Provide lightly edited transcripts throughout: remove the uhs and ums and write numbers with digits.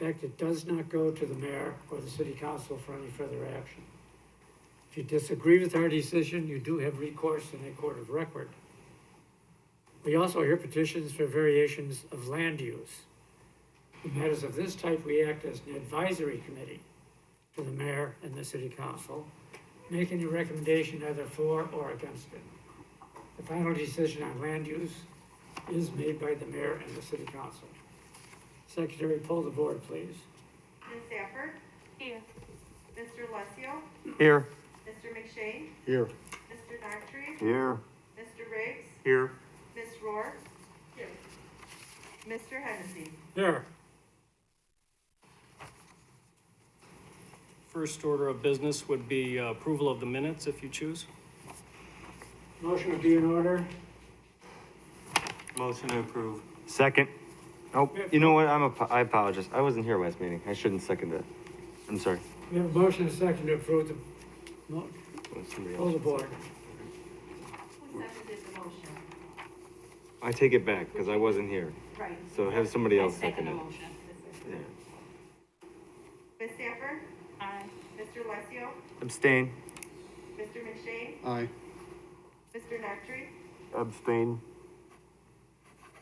respect, it does not go to the mayor or the city council for any further action. If you disagree with our decision, you do have recourse in a court of record. We also hear petitions for variations of land use. In matters of this type, we act as an advisory committee to the mayor and the city council, making a recommendation either for or against it. The final decision on land use is made by the mayor and the city council. Secretary, poll the board, please. Ms. Safford? Here. Mr. Alessio? Here. Mr. McShane? Here. Mr. Noctry? Here. Mr. Riggs? Here. Ms. Rohr? Here. Mr. Hennessy? Here. First order of business would be approval of the minutes, if you choose. Motion would be in order. Motion to approve. Second. Oh, you know what? I apologize. I wasn't here last meeting. I shouldn't second that. I'm sorry. We have a motion and a second to approve the, poll the board. Who seconded the motion? I take it back because I wasn't here. Right. So have somebody else Second second it. motion. Yeah. Ms. Safford? Aye. Mr. Alessio? Abstain. Mr. McShane? Aye. Mr. Noctry? Abstain.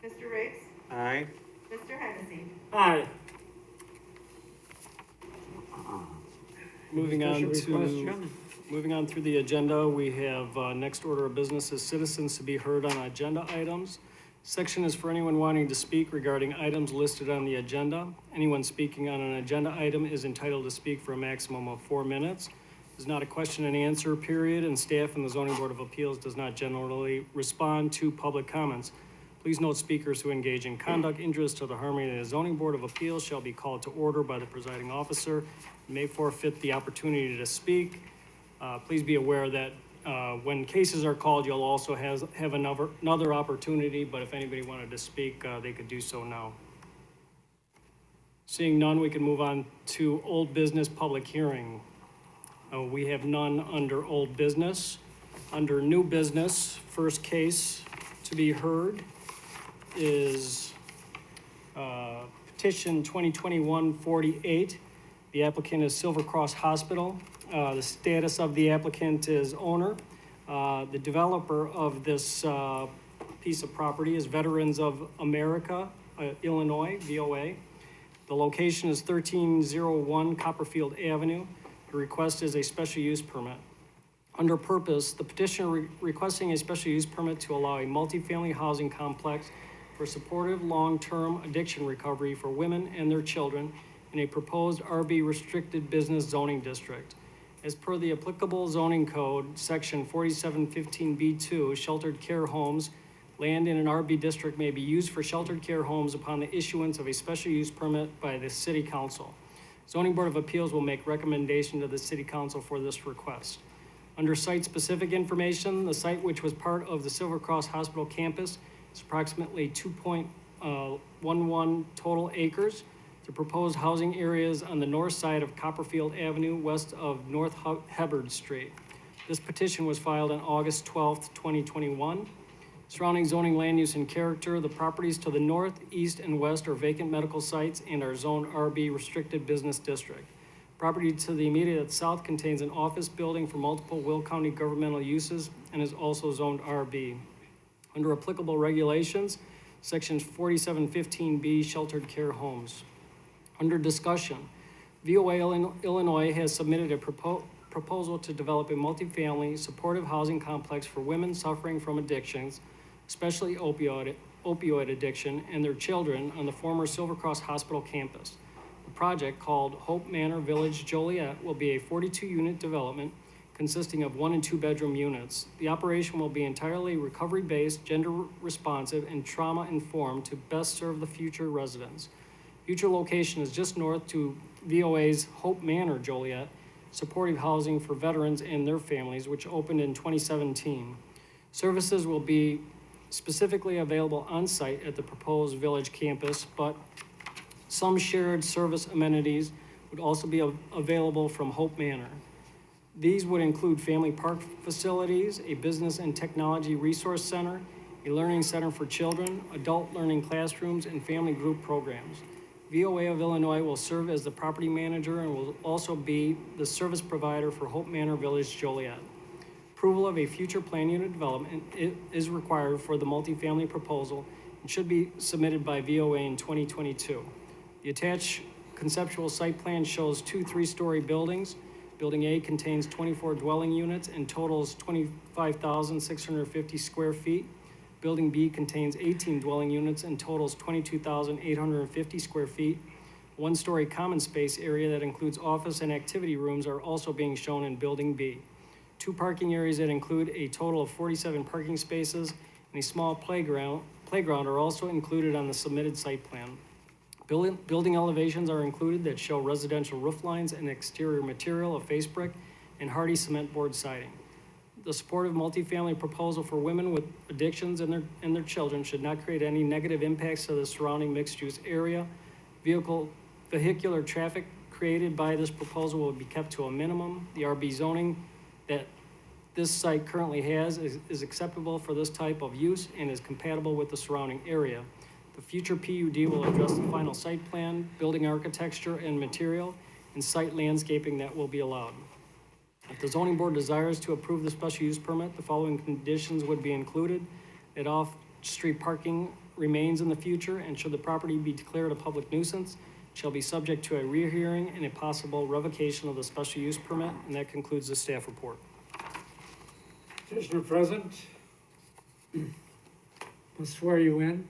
Mr. Riggs? Aye. Mr. Hennessy? Aye. Moving on Special request, Jim? moving on through the agenda, we have next order of business is citizens to be heard on agenda items. Section is for anyone wanting to speak regarding items listed on the agenda. Anyone speaking on an agenda item is entitled to speak for a maximum of 4 minutes. It's not a question and answer period, and staff in the Zoning Board of Appeals does not generally respond to public comments. Please note speakers who engage in conduct injurious to the harmony of the Zoning Board of Appeals shall be called to order by the presiding officer and may forfeit the opportunity to speak. Please be aware that when cases are called, you'll also have another opportunity, but if anybody wanted to speak, they could do so now. Seeing none, we can move on to old business public hearing. We have none under old business. Under new business, first case to be heard is petition 2021-48. The applicant is Silver Cross Hospital. The status of the applicant is owner. The developer of this piece of property is Veterans of America, Illinois, VOA. The location is 1301 Copperfield Avenue. The request is a special use permit. Under purpose, the petitioner requesting a special use permit to allow a multifamily housing complex for supportive long-term addiction recovery for women and their children in a proposed RB restricted business zoning district. As per the applicable zoning code, section 4715B2, sheltered care homes, land in an RB district may be used for sheltered care homes upon the issuance of a special use permit by the City Council. Zoning Board of Appeals will make recommendation to the City Council for this request. Under site-specific information, the site, which was part of the Silver Cross Hospital campus, is approximately 2.11 total acres. The proposed housing areas on the north side of Copperfield Avenue, west of North Hubbard Street. This petition was filed on August 12th, 2021. Surrounding zoning, land use, and character, the properties to the north, east, and west are vacant medical sites and are zoned RB restricted business district. Property to the immediate south contains an office building for multiple Will County governmental uses and is also zoned RB. Under applicable regulations, sections 4715B, sheltered care homes. Under discussion, VOA Illinois has submitted a proposal to develop a multifamily supportive housing complex for women suffering from addictions, especially opioid addiction, and their children on the former Silver Cross Hospital campus. The project, called Hope Manor Village Joliet, will be a 42-unit development consisting of 1 and 2 bedroom units. The operation will be entirely recovery-based, gender-responsive, and trauma-informed to best serve the future residents. Future location is just north to VOA's Hope Manor Joliet, supportive housing for veterans and their families, which opened in 2017. Services will be specifically available on-site at the proposed village campus, but some shared service amenities would also be available from Hope Manor. These would include family park facilities, a business and technology resource center, a learning center for children, adult learning classrooms, and family group programs. VOA of Illinois will serve as the property manager and will also be the service provider for Hope Manor Village, Joliet. Approval of a future plan unit development is required for the multifamily proposal and should be submitted by VOA in 2022. The attached conceptual site plan shows 2 3-story buildings. Building A contains 24 dwelling units and totals 25,650 square feet. Building B contains 18 dwelling units and totals 22,850 square feet. 1-story common space area that includes office and activity rooms are also being shown in Building B. 2 parking areas that include a total of 47 parking spaces and a small playground are also included on the submitted site plan. Building elevations are included that show residential roof lines and exterior material of face brick and hardy cement board siding. The supportive multifamily proposal for women with addictions and their children should not create any negative impacts to the surrounding mixed-use area. Vehicular traffic created by this proposal will be kept to a minimum. The RB zoning that this site currently has is acceptable for this type of use and is compatible with the surrounding area. The future PUD will address the final site plan, building architecture and material, and site landscaping that will be allowed. If the zoning board desires to approve the special use permit, the following conditions would be included: that off-street parking remains in the future, and should the property be declared a public nuisance, it shall be subject to a rehearing and a possible revocation of the special use permit. And that concludes the staff report. Petitioner present. I'll swear you in.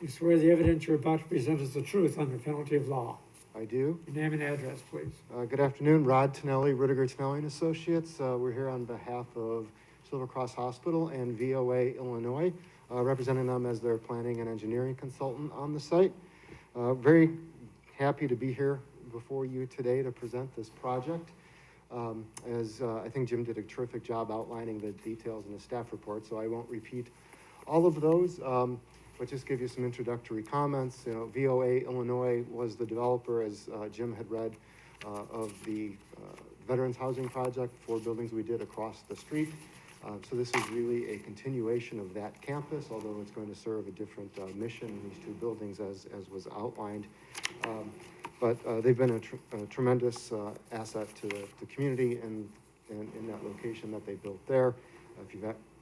You swear the evidence you're about to present is the truth under penalty of law. I do. Your name and address, please. Good afternoon, Rod Tonelli, Rudiger Tonelli and Associates. We're here on behalf of Silver Cross Hospital and VOA Illinois, representing them as their planning and engineering consultant on the site. Very happy to be here before you today to present this project. I think Jim did a terrific job outlining the details in the staff report, so I won't repeat all of those. But just give you some introductory comments. You know, VOA Illinois was the developer, as Jim had read, of the Veterans Housing Project, 4 buildings we did across the street. So this is really a continuation of that campus, although it's going to serve a different mission in these 2 buildings as was outlined. But they've been a tremendous asset to the community and in that location that they built there.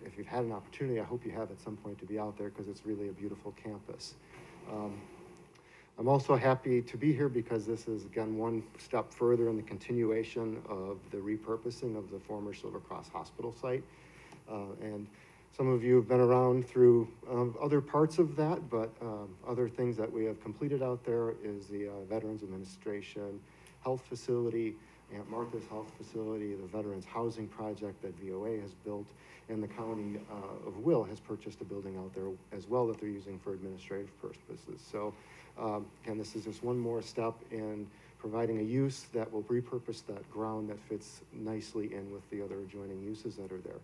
If you've had an opportunity, I hope you have at some point to be out there because it's really a beautiful campus. I'm also happy to be here because this is, again, one step further in the continuation of the repurposing of the former Silver Cross Hospital site. And some of you have been around through other parts of that, but other things that we have completed out there is the Veterans Administration Health Facility, Aunt Martha's Health Facility, the Veterans Housing Project that VOA has built, and the County of Will has purchased a building out there as well that they're using for administrative purposes. So again, this is just one more step in providing a use that will repurpose that ground that fits nicely in with the other adjoining uses that are there.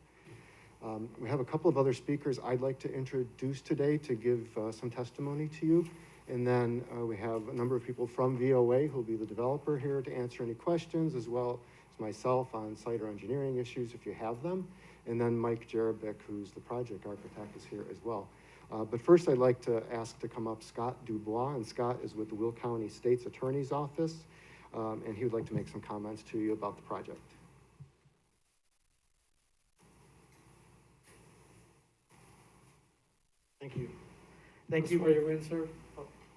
We have a couple of other speakers I'd like to introduce today to give some testimony to you. And then we have a number of people from VOA who'll be the developer here to answer any questions, as well as myself on site or engineering issues if you have them. And then Mike Jerebick, who's the project architect, is here as well. But first I'd like to ask to come up Scott Dubois, and Scott is with the Will County State's Attorney's Office, and he would like to make some comments to you about the project. Thank you. Thank I you. swear you in, sir.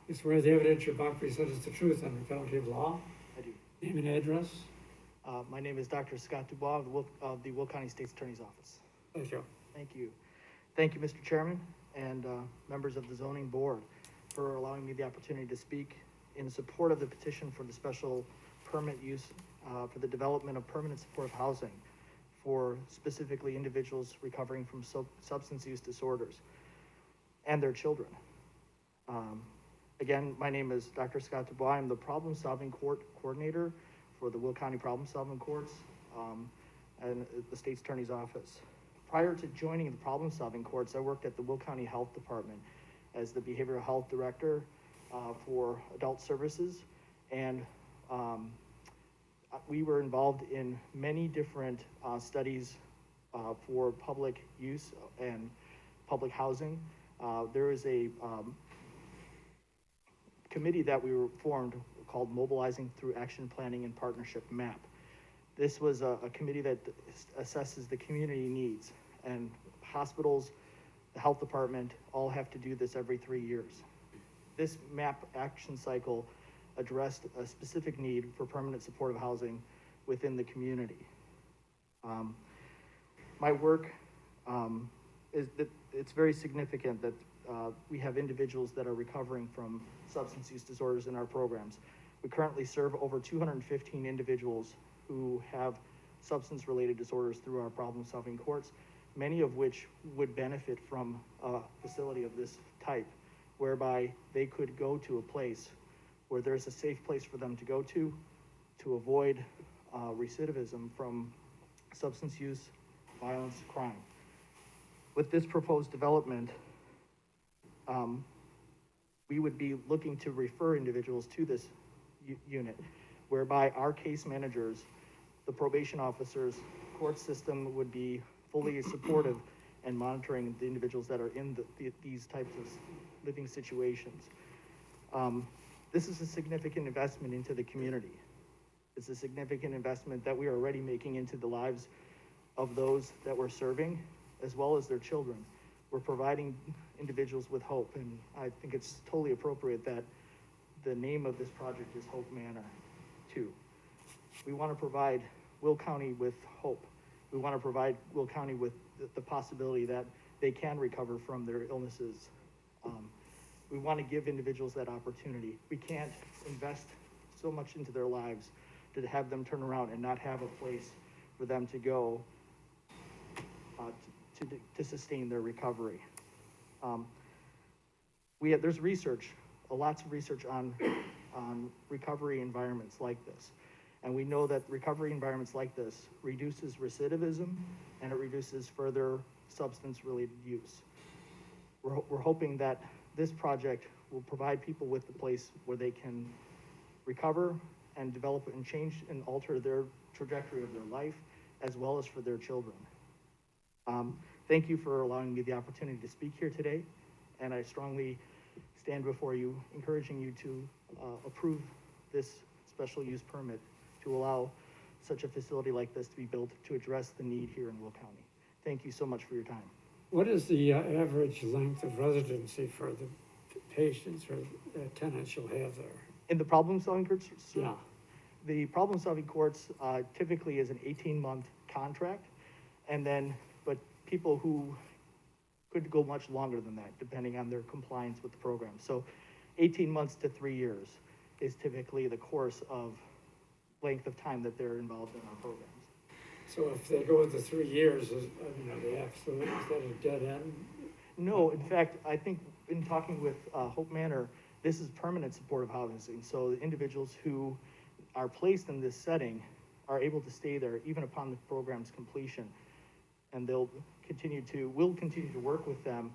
You swear the evidence you're about to present is the truth under penalty of law. I do. Name and address. My name is Dr. Scott Dubois of the Will County State's Attorney's Office. Thank you. Thank you. Thank you, Mr. Chairman, and members of the Zoning Board for allowing me the opportunity to speak in support of the petition for the special permit use for the development of permanent supportive housing for specifically individuals recovering from substance use disorders and their children. Again, my name is Dr. Scott Dubois. I'm the problem-solving court coordinator for the Will County Problem-Solving Courts and the State's Attorney's Office. Prior to joining the Problem-Solving Courts, I worked at the Will County Health Department as the Behavioral Health Director for Adult Services, and we were involved in many different studies for public use and public housing. There is a committee that we formed called Mobilizing Through Action Planning and Partnership MAP. This was a committee that assesses the community needs, and hospitals, the health department, all have to do this every 3 years. This MAP action cycle addressed a specific need for permanent supportive housing within the community. My work is that it's very significant that we have individuals that are recovering from substance use disorders in our programs. We currently serve over 215 individuals who have substance-related disorders through our problem-solving courts, many of which would benefit from a facility of this type, whereby they could go to a place where there's a safe place for them to go to avoid recidivism from substance use, violence, crime. With this proposed development, we would be looking to refer individuals to this unit, whereby our case managers, the probation officers, court system would be fully supportive and monitoring the individuals that are in these types of living situations. This is a significant investment into the community. It's a significant investment that we are already making into the lives of those that we're serving, as well as their children. We're providing individuals with hope, and I think it's totally appropriate that the name of this project is Hope Manor 2. We want to provide Will County with hope. We want to provide Will County with the possibility that they can recover from their illnesses. We want to give individuals that opportunity. We can't invest so much into their lives to have them turn around and not have a place for them to go to sustain their recovery. There's research, lots of research on recovery environments like this. And we know that recovery environments like this reduces recidivism and it reduces further substance-related use. We're hoping that this project will provide people with a place where they can recover and develop and change and alter their trajectory of their life, as well as for their children. Thank you for allowing me the opportunity to speak here today, and I strongly stand before you, encouraging you to approve this special use permit to allow such a facility like this to be built to address the need here in Will County. Thank you so much for your time. What is the average length of residency for the patients or tenants you'll have there? In the problem-solving courts, sir? Yeah. The problem-solving courts typically is an 18-month contract, and then, but people who could go much longer than that, depending on their compliance with the program. So 18 months to 3 years is typically the course of length of time that they're involved in our programs. So if they go into 3 years, are they absolutely, is that a dead end? No, in fact, I think in talking with Hope Manor, this is permanent supportive housing. So the individuals who are placed in this setting are able to stay there even upon the program's completion. And we'll continue to work with them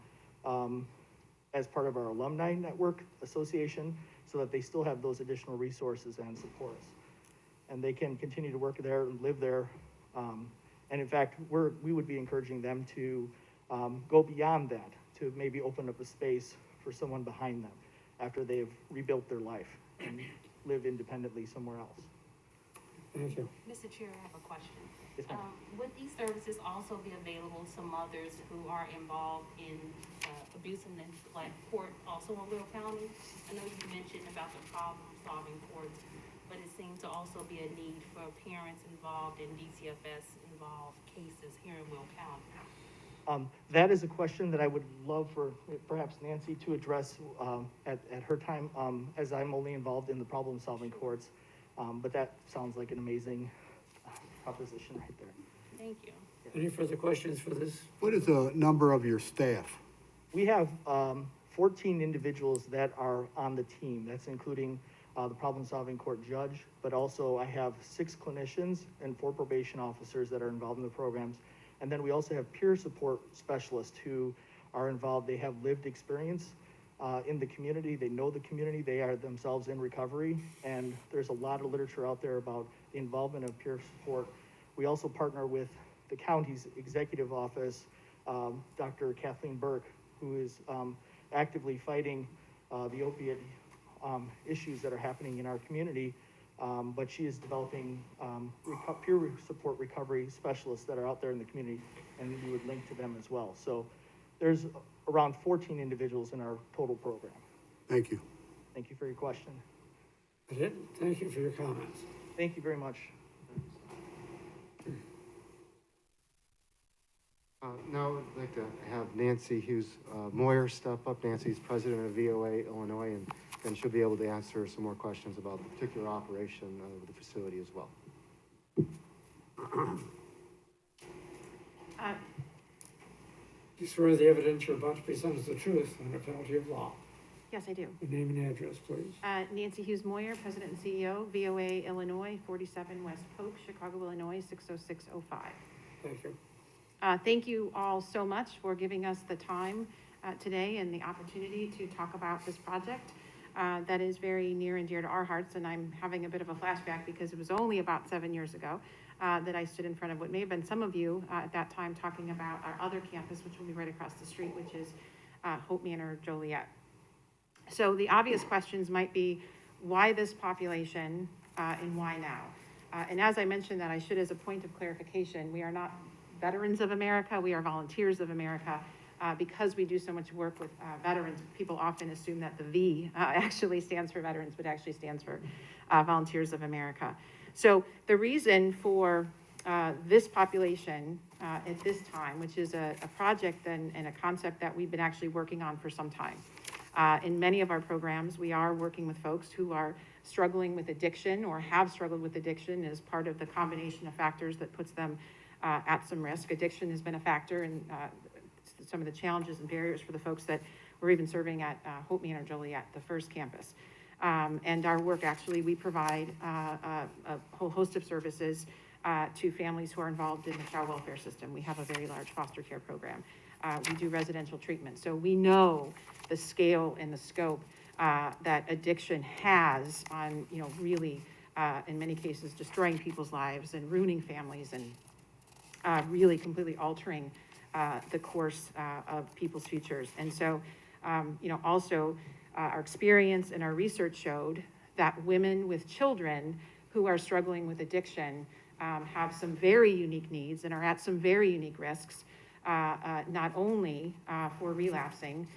as part of our alumni network association so that they still have those additional resources and supports. And they can continue to work there and live there. And in fact, we would be encouraging them to go beyond that, to maybe open up a space for someone behind them after they've rebuilt their life and live independently somewhere else. Thank you. Mr. Chair, I have a question. Yes, ma'am. Would these services also be available to mothers who are involved in abuse and neglect court also in Will County? I know you mentioned about the problem-solving courts, but it seems to also be a need for parents involved in DCFS-involved cases here in Will County. That is a question that I would love for perhaps Nancy to address at her time, as I'm only involved in the problem-solving courts. But that sounds like an amazing proposition right there. Thank you. Any further questions for this? What is the number of your staff? We have 14 individuals that are on the team. That's including the problem-solving court judge, but also I have 6 clinicians and 4 probation officers that are involved in the programs. And then we also have peer support specialists who are involved. They have lived experience in the community. They know the community. They are themselves in recovery. And there's a lot of literature out there about the involvement of peer support. We also partner with the county's executive office, Dr. Kathleen Burke, who is actively fighting the opiate issues that are happening in our community. But she is developing peer support recovery specialists that are out there in the community, and we would link to them as well. So there's around 14 individuals in our total program. Thank you. Thank you for your question. That's it. Thank you for your comments. Thank you very much. Now I'd like to have Nancy Hughes Moyer step up. Nancy's president of VOA Illinois, and then she'll be able to answer some more questions about the particular operation of the facility as well. You swear the evidence you're about to present is the truth under penalty of law. Yes, I do. Your name and address, please. Nancy Hughes Moyer, President and CEO, VOA Illinois, 47 West Polk, Chicago, Illinois, 60605. Thank you. Thank you all so much for giving us the time today and the opportunity to talk about this project that is very near and dear to our hearts. And I'm having a bit of a flashback because it was only about 7 years ago that I stood in front of what may have been some of you at that time talking about our other campus, which will be right across the street, which is Hope Manor, Joliet. So the obvious questions might be, why this population and why now? And as I mentioned that, I should, as a point of clarification, we are not veterans of America, we are volunteers of America. Because we do so much work with veterans, people often assume that the V actually stands for veterans, but actually stands for Volunteers of America. So the reason for this population at this time, which is a project and a concept that we've been actually working on for some time. In many of our programs, we are working with folks who are struggling with addiction or have struggled with addiction as part of the combination of factors that puts them at some risk. Addiction has been a factor in some of the challenges and barriers for the folks that we're even serving at Hope Manor Joliet, the first campus. And our work, actually, we provide a whole host of services to families who are involved in the child welfare system. We have a very large foster care program. We do residential treatment. So we know the scale and the scope that addiction has on, really, in many cases, destroying people's lives and ruining families and really completely altering the course of people's futures. And so, also our experience and our research showed that women with children who are struggling with addiction have some very unique needs and are at some very unique risks, not only for relapsing,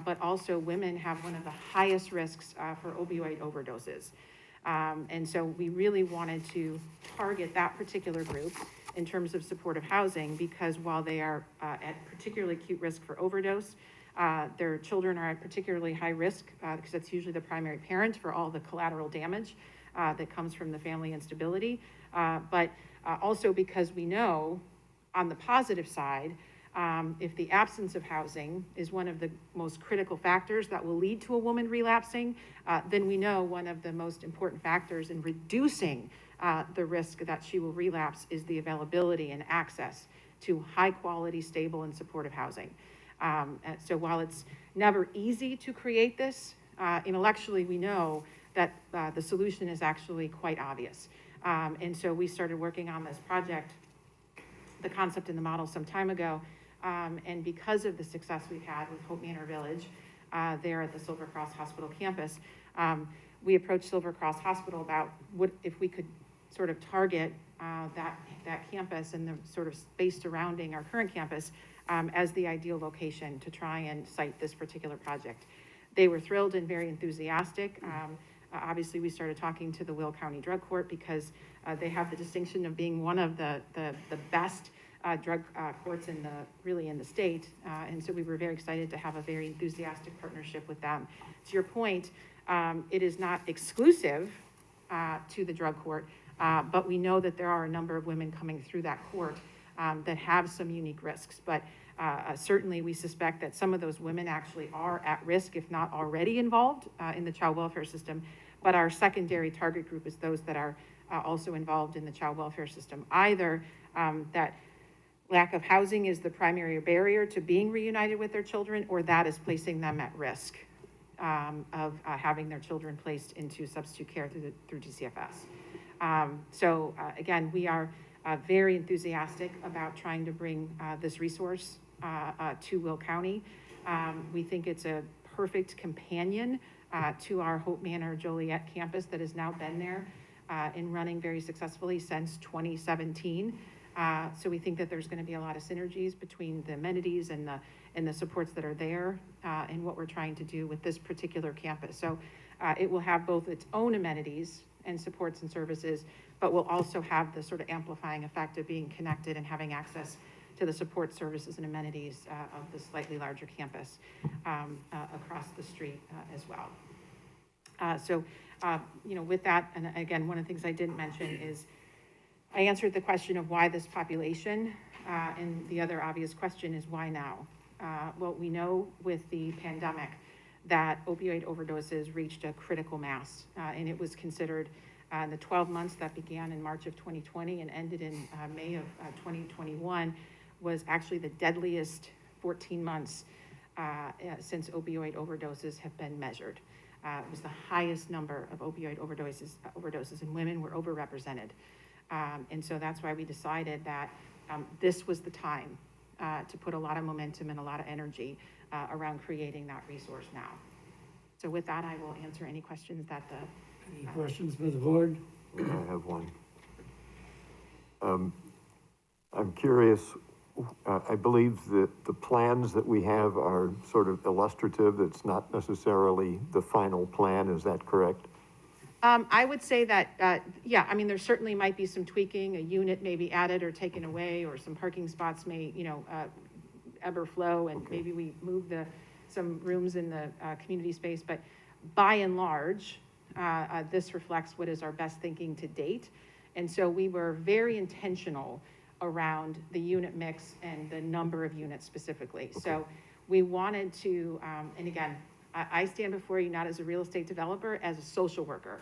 but also women have one of the highest risks for opioid overdoses. And so we really wanted to target that particular group in terms of supportive housing, because while they are at particularly acute risk for overdose, their children are at particularly high risk because that's usually the primary parent for all the collateral damage that comes from the family instability. But also because we know on the positive side, if the absence of housing is one of the most critical factors that will lead to a woman relapsing, then we know one of the most important factors in reducing the risk that she will relapse is the availability and access to high quality, stable, and supportive housing. So while it's never easy to create this, intellectually we know that the solution is actually quite obvious. And so we started working on this project, the concept and the model, some time ago. And because of the success we've had with Hope Manor Village there at the Silver Cross Hospital campus, we approached Silver Cross Hospital about what if we could sort of target that campus and the sort of space surrounding our current campus as the ideal location to try and site this particular project. They were thrilled and very enthusiastic. Obviously, we started talking to the Will County Drug Court because they have the distinction of being one of the best drug courts in the state. And so we were very excited to have a very enthusiastic partnership with them. To your point, it is not exclusive to the drug court, but we know that there are a number of women coming through that court that have some unique risks. But certainly we suspect that some of those women actually are at risk, if not already involved in the child welfare system. But our secondary target group is those that are also involved in the child welfare system. Either that lack of housing is the primary barrier to being reunited with their children, or that is placing them at risk of having their children placed into substitute care through DCFS. So again, we are very enthusiastic about trying to bring this resource to Will County. We think it's a perfect companion to our Hope Manor Joliet campus that has now been there and running very successfully since 2017. So we think that there's going to be a lot of synergies between the amenities and the supports that are there and what we're trying to do with this particular campus. So it will have both its own amenities and supports and services, but will also have the sort of amplifying effect of being connected and having access to the support services and amenities of the slightly larger campus across the street as well. You know, with that, and again, one of the things I didn't mention is I answered the question of why this population, and the other obvious question is why now? Well, we know with the pandemic that opioid overdoses reached a critical mass, and it was considered in the 12 months that began in March of 2020 and ended in May of 2021 was actually the deadliest 14 months since opioid overdoses have been measured. It was the highest number of opioid overdoses, and women were overrepresented. And so that's why we decided that this was the time to put a lot of momentum and a lot of energy around creating that resource now. So with that, I will answer any questions that Any questions for the board? I have one. I'm curious, I believe that the plans that we have are sort of illustrative. It's not necessarily the final plan. Is that correct? I would say that, yeah, I mean, there certainly might be some tweaking, a unit may be added or taken away, or some parking spots may, you know, ebb or flow, and Okay. maybe we move some rooms in the community space, but by and large, this reflects what is our best thinking to date. And so we were very intentional around the unit mix and the number of units specifically. Okay. So we wanted to, and again, I stand before you not as a real estate developer, as a social worker.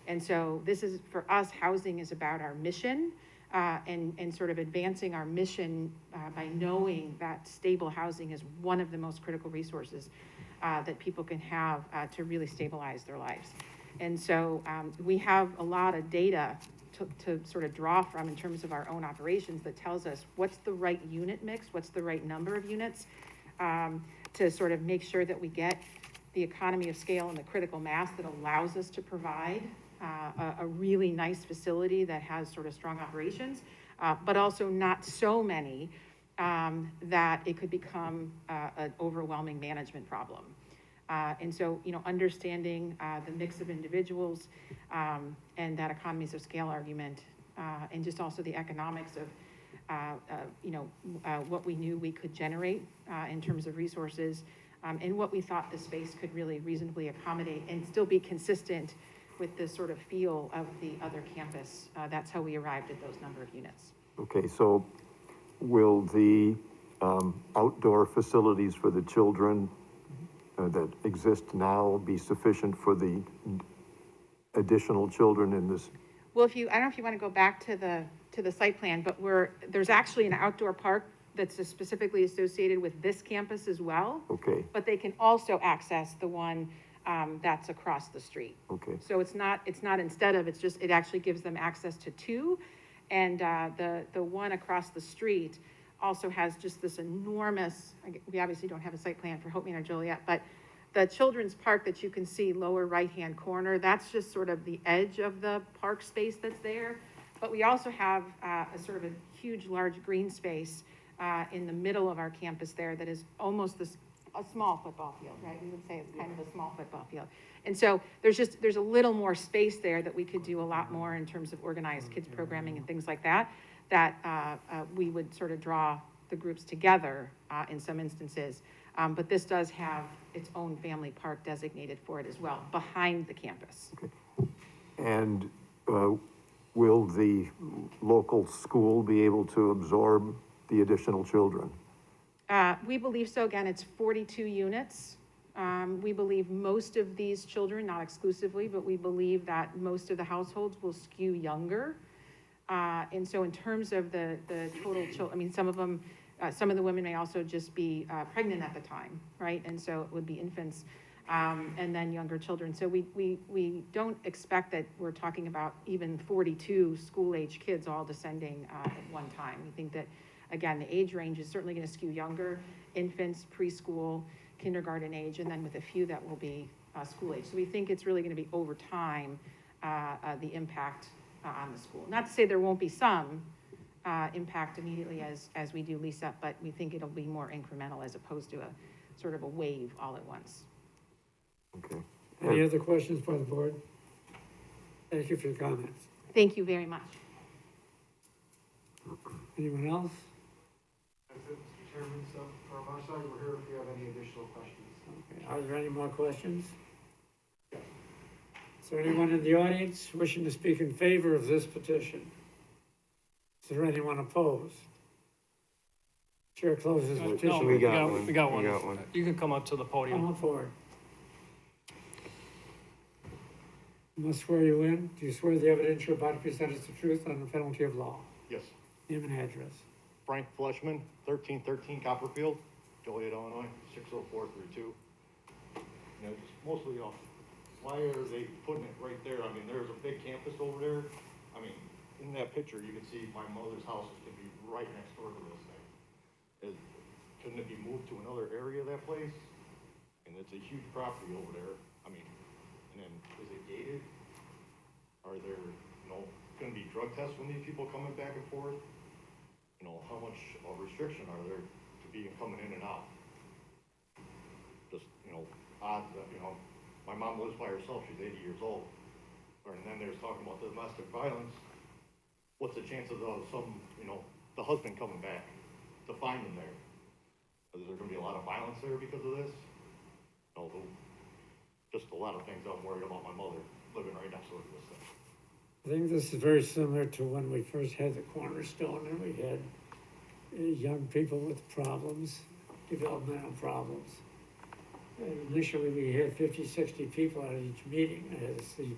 And so this is, for us, housing is about our mission and sort of advancing our mission by knowing that stable housing is one of the most critical resources that people can have to really stabilize their lives. And so we have a lot of data to sort of draw from in terms of our own operations that tells us what's the right unit mix, what's the right number of units to sort of make sure that we get the economy of scale and the critical mass that allows us to provide a really nice facility that has sort of strong operations, but also not so many that it could become an overwhelming management problem. And so, you know, understanding the mix of individuals and that economies of scale argument, and just also the economics of, you know, what we knew we could generate in terms of resources, and what we thought the space could really reasonably accommodate and still be consistent with the sort of feel of the other campus. That's how we arrived at those number of units. Okay, so will the outdoor facilities for the children that exist now be sufficient for the additional children in this? Well, I don't know if you want to go back to the site plan, but there's actually an outdoor park that's specifically associated with this campus as well. Okay, But they can also access the one that's across the street. okay, So it's not instead of, it's just, it actually gives them access to two. And the one across the street also has just this enormous, we obviously don't have a site plan for Hope Manor Joliet, but the children's park that you can see lower right-hand corner, that's just sort of the edge of the park space that's there. But we also have a sort of a huge, large green space in the middle of our campus there that is almost a small football field, right? We would say it's kind of a small football field. And so there's a little more space there that we could do a lot more in terms of organized kids programming and things like that, we would sort of draw the groups together in some instances. But this does have its own family park designated for it as well, behind the campus. okay. And will the local school be able to absorb the additional children? We believe so. Again, it's 42 units. We believe most of these children, not exclusively, but we believe that most of the households will skew younger. And so in terms of the total children, I mean, some of the women may also just be pregnant at the time, right? And so it would be infants and then younger children. So we don't expect that we're talking about even 42 school-age kids all descending at one time. We think that, again, the age range is certainly going to skew younger, infants, preschool, kindergarten age, and then with a few that will be school age. So we think it's really gonna be over time, the impact on the school. Not to say there won't be some impact immediately as we do lease up, but we think it'll be more incremental as opposed to a sort of a wave all at once. Okay. Any other questions by the board? Thank you for your comments. Thank you very much. Anyone else? That's it, Mr. Chairman, so from our side, we're here if you have any additional questions. Okay, are there any more questions? Is there anyone in the audience wishing to speak in favor of this petition? Is there anyone opposed? Chair closes No, petition. We got one. We got We one. got one. You can come up to the Come podium. on forward. I must swear you in. Do you swear the evidence you're about to present is the truth under penalty of law? Yes, Name and address. Frank Fleshman, 1313 Copperfield, Joliet, Illinois, 60432. You know, just mostly, why are they putting it right there? I mean, there's a big campus over there. I mean, in that picture, you can see my mother's house is gonna be right next door to this thing. Couldn't it be moved to another area of that place? And it's a huge property over there. I mean, and then is it gated? Are there, gonna be drug tests when these people coming back and forth? How much restriction are there to be coming in and out? Just, odd that, my mom lives by herself, she's 80 years old. And then there's talking about domestic violence. What's the chances of the husband coming back to find them there? Is there gonna be a lot of violence there because of this? Just a lot of things I'm worried about my mother living right next door to this thing. I think this is very similar to when we first had the Cornerstone and we had young people with problems, developmental problems. And initially, we had 50, 60 people at each meeting as the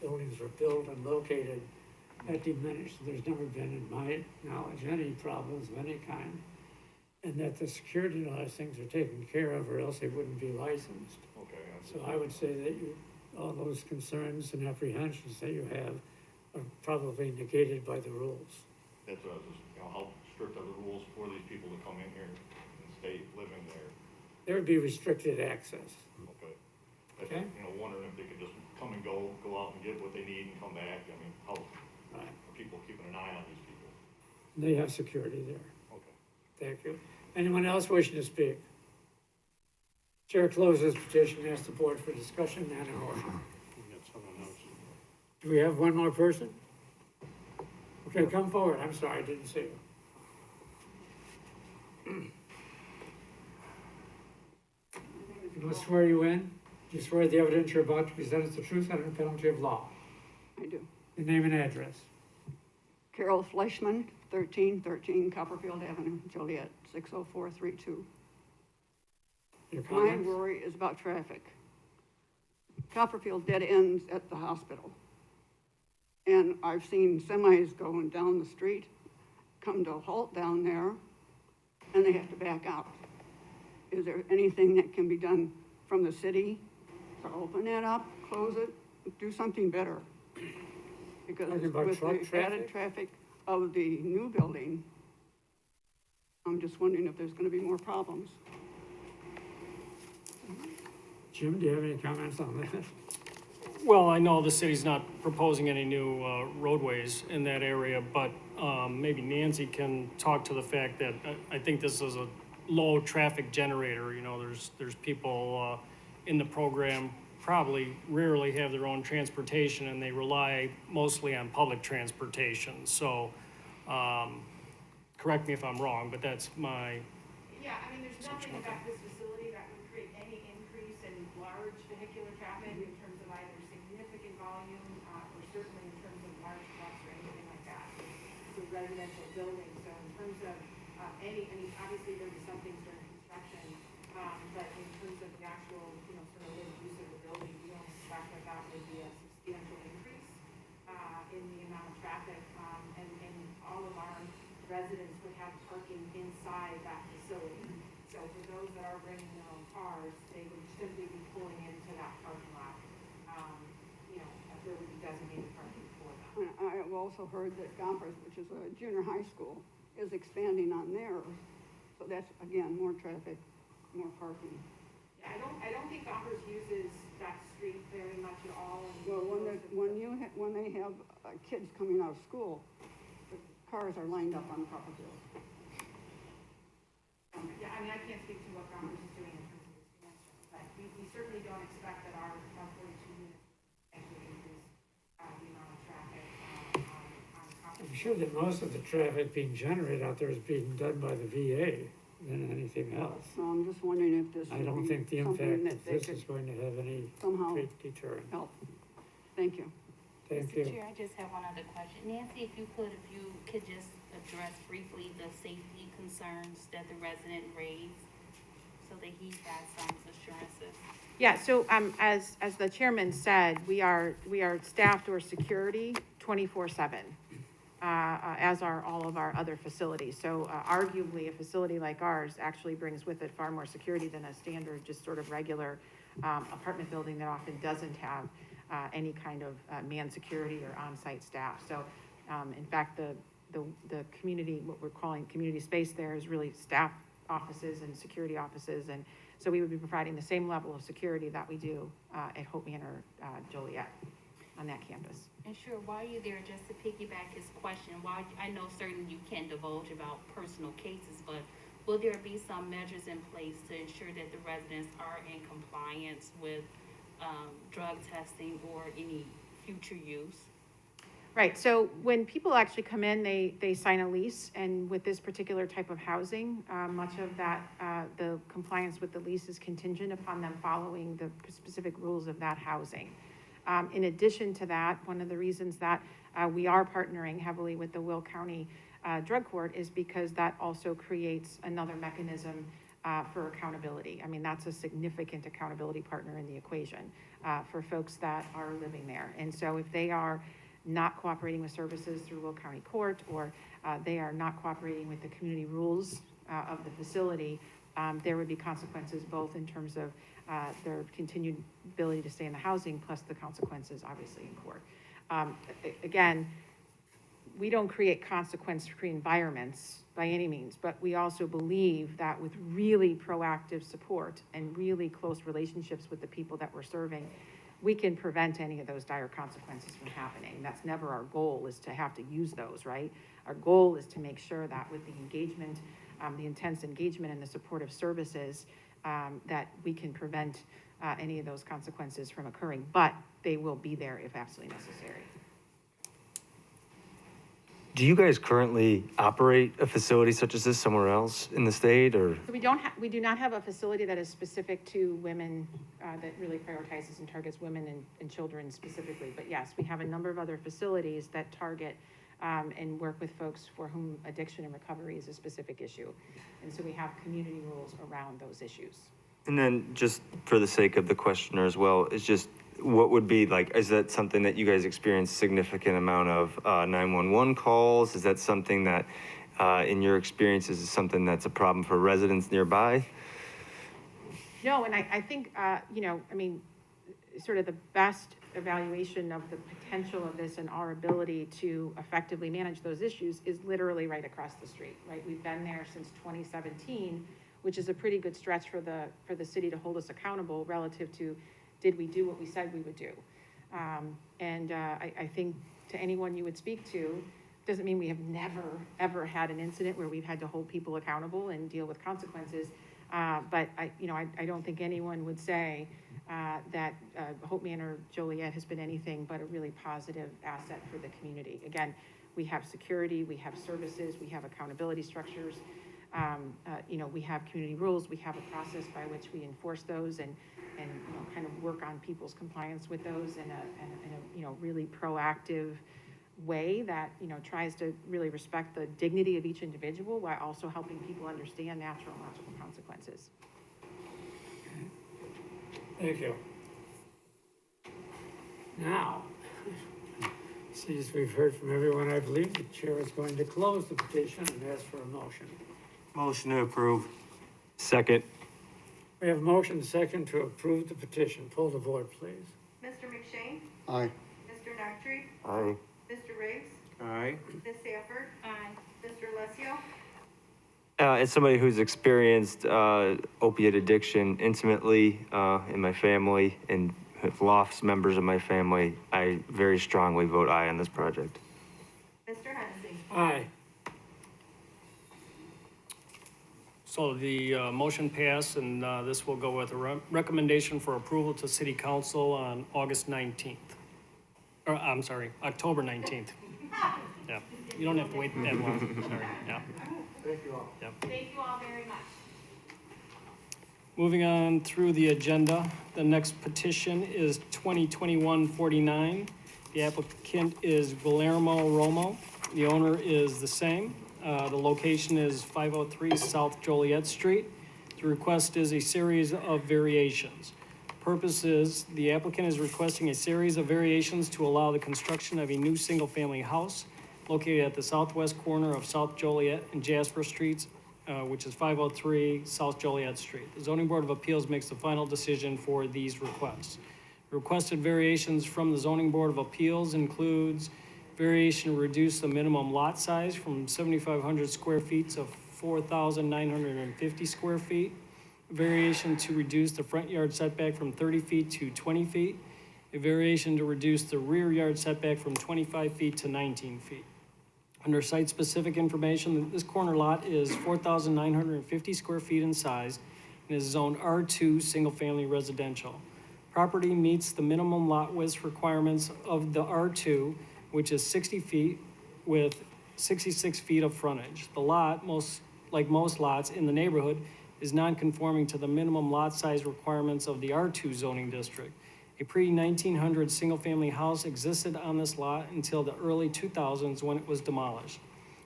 buildings were built and located. That diminished. There's never been, in my knowledge, any problems of any kind. And that the security and all those things are taken care of, or else they wouldn't be licensed. Okay. So I would say that all those concerns and apprehensions that you have are probably negated by the rules. That's what I was just, how strict are the rules for these people to come in here and stay living there? There would be restricted access. Okay. Okay. Wondering if they could just come and go out and get what they need and come back. I mean, how Right. are people keeping an eye on these people? They have security there. Okay. Thank you. Anyone else wishing to speak? Chair closes petition and asks the board for discussion and an order. Do we have one more person? Okay, come forward. I'm sorry, I didn't see you. I must swear you in. Do you swear the evidence you're about to present is the truth under penalty of law? I do. Your name and address. Carol Fleischman, 1313 Copperfield Avenue, Joliet, 60432. Your My comments? worry is about traffic. Copperfield dead ends at the hospital. And I've seen semis going down the street, come to a halt down there, and they have to back out. Is there anything that can be done from the city to open that up, close it, do something better? Because Talking about with truck the added traffic of the new building, I'm just wondering if there's gonna be more problems. Jim, do you have any comments on that? Well, I know the city's not proposing any new roadways in that area, but maybe Nancy can talk to the fact that I think this is a low traffic generator. There's people in the program probably rarely have their own transportation, and they rely mostly on public transportation. So, correct me if I'm wrong, but that's my. Yeah, I mean, there's nothing about this facility that would create any increase in large vehicular traffic in terms of either significant volume, or certainly in terms of large trucks or anything like that. It's a residential building, so in terms of, obviously there'll be some things during construction, but in terms of the actual, sort of lived use of the building, we don't expect that would be a substantial increase, in the amount of traffic, and all of our residents would have parking inside that facility. So for those that are bringing their own cars, they would simply be pulling into that parking lot, there would be designated parking for them. And I have also heard that Gompers, which is a junior high school, is expanding on theirs. So that's, again, more traffic, more parking. I don't think Gompers uses that street very much at all. Well, when they have kids coming out of school, the cars are lined up on Copperfield. Yeah, I mean, I can't speak to what Gompers is doing in terms of expansion, but we certainly don't expect that our 42 units actually increase the amount of traffic on Copperfield. I'm sure that most of the traffic being generated out there is being done by the VA than anything else. So I'm just wondering if this I would don't be think the something impact that of they this could is going to have any somehow great deterrent. help. Thank you. Thank Mr. you. Chair, I just have one other question. Nancy, if you could just address briefly the safety concerns that the resident raised so that he has some assurances. Yeah, so, as the chairman said, we are staffed or security 24/7. As are all of our other facilities. So arguably, a facility like ours actually brings with it far more security than a standard, just sort of regular apartment building that often doesn't have any kind of manned security or on-site staff. So in fact, the community, what we're calling community space there is really staff offices and security offices. And so we would be providing the same level of security that we do at Hope Manor, Joliet, on that campus. And sure, while you're there, just to piggyback his question, I know certainly you can't divulge about personal cases, but will there be some measures in place to ensure that the residents are in compliance with drug testing or any future use? Right, so when people actually come in, they sign a lease, and with this particular type of housing, much of that, the compliance with the lease is contingent upon them following the specific rules of that housing. In addition to that, one of the reasons that we are partnering heavily with the Will County Drug Court is because that also creates another mechanism for accountability. I mean, that's a significant accountability partner in the equation for folks that are living there. And so if they are not cooperating with services through Will County Court, or they are not cooperating with the community rules of the facility, there would be consequences both in terms of their continued ability to stay in the housing, plus the consequences, obviously, in court. Again, we don't create consequence-free environments by any means, but we also believe that with really proactive support and really close relationships with the people that we're serving, we can prevent any of those dire consequences from happening. That's never our goal, is to have to use those, right? Our goal is to make sure that with the engagement, the intense engagement and the supportive services, that we can prevent any of those consequences from occurring, but they will be there if absolutely necessary. Do you guys currently operate a facility such as this somewhere else in the state, or? So we do not have a facility that is specific to women, that really prioritizes and targets women and children specifically. But yes, we have a number of other facilities that target and work with folks for whom addiction and recovery is a specific issue. And so we have community rules around those issues. And then just for the sake of the questioner as well, it's just, what would be like, is that something that you guys experience significant amount of 911 calls? Is that something that in your experience is something that's a problem for residents nearby? No, and I think, you know, I mean, sort of the best evaluation of the potential of this and our ability to effectively manage those issues is literally right across the street, right? We've been there since 2017, which is a pretty good stretch for the city to hold us accountable relative to, did we do what we said we would do? I think to anyone you would speak to, doesn't mean we have never, ever had an incident where we've had to hold people accountable and deal with consequences. But I don't think anyone would say that Hope Manor Joliet has been anything but a really positive asset for the community. Again, we have security, we have services, we have accountability structures. We have community rules, we have a process by which we enforce those and kind of work on people's compliance with those in a really proactive way that tries to really respect the dignity of each individual while also helping people understand natural and logical consequences. Thank you. Now, since we've heard from everyone, I believe the chair is going to close the petition and ask for a motion. Motion to approve. Second. We have a motion second to approve the petition. Pull the board, please. Mr. McShane? Aye. Mr. Nactry? Aye. Mr. Riggs? Aye. Ms. Sanford? Aye. Mr. Alessio? as somebody who's experienced opiate addiction intimately in my family and have lost members of my family, I very strongly vote aye on this project. Mr. Hennessy. Aye. So the motion passed, and this will go with a recommendation for approval to city council on August 19th. Or, I'm sorry, October 19th. Yeah, you don't have to wait that long, sorry, yeah. Thank you all. Thank you all very much. Moving on through the agenda, the next petition is 2021-49. The applicant is Guillermo Romo. The owner is the same. The location is 503 South Joliet Street. The request is a series of variations. Purpose is, the applicant is requesting a series of variations to allow the construction of a new single-family house located at the southwest corner of South Joliet and Jasper Streets, which is 503 South Joliet Street. The Zoning Board of Appeals makes the final decision for these requests. Requested variations from the Zoning Board of Appeals includes variation to reduce the minimum lot size from 7,500 square feet to 4,950 square feet. Variation to reduce the front yard setback from 30 feet to 20 feet. A variation to reduce the rear yard setback from 25 feet to 19 feet. Under site-specific information, this corner lot is 4,950 square feet in size and is zoned R2 single-family residential. Property meets the minimum lot width requirements of the R2, which is 60 feet with 66 feet of frontage. The lot, like most lots in the neighborhood, is non-conforming to the minimum lot size requirements of the R2 zoning district. A pre-1900 single-family house existed on this lot until the early 2000s when it was demolished.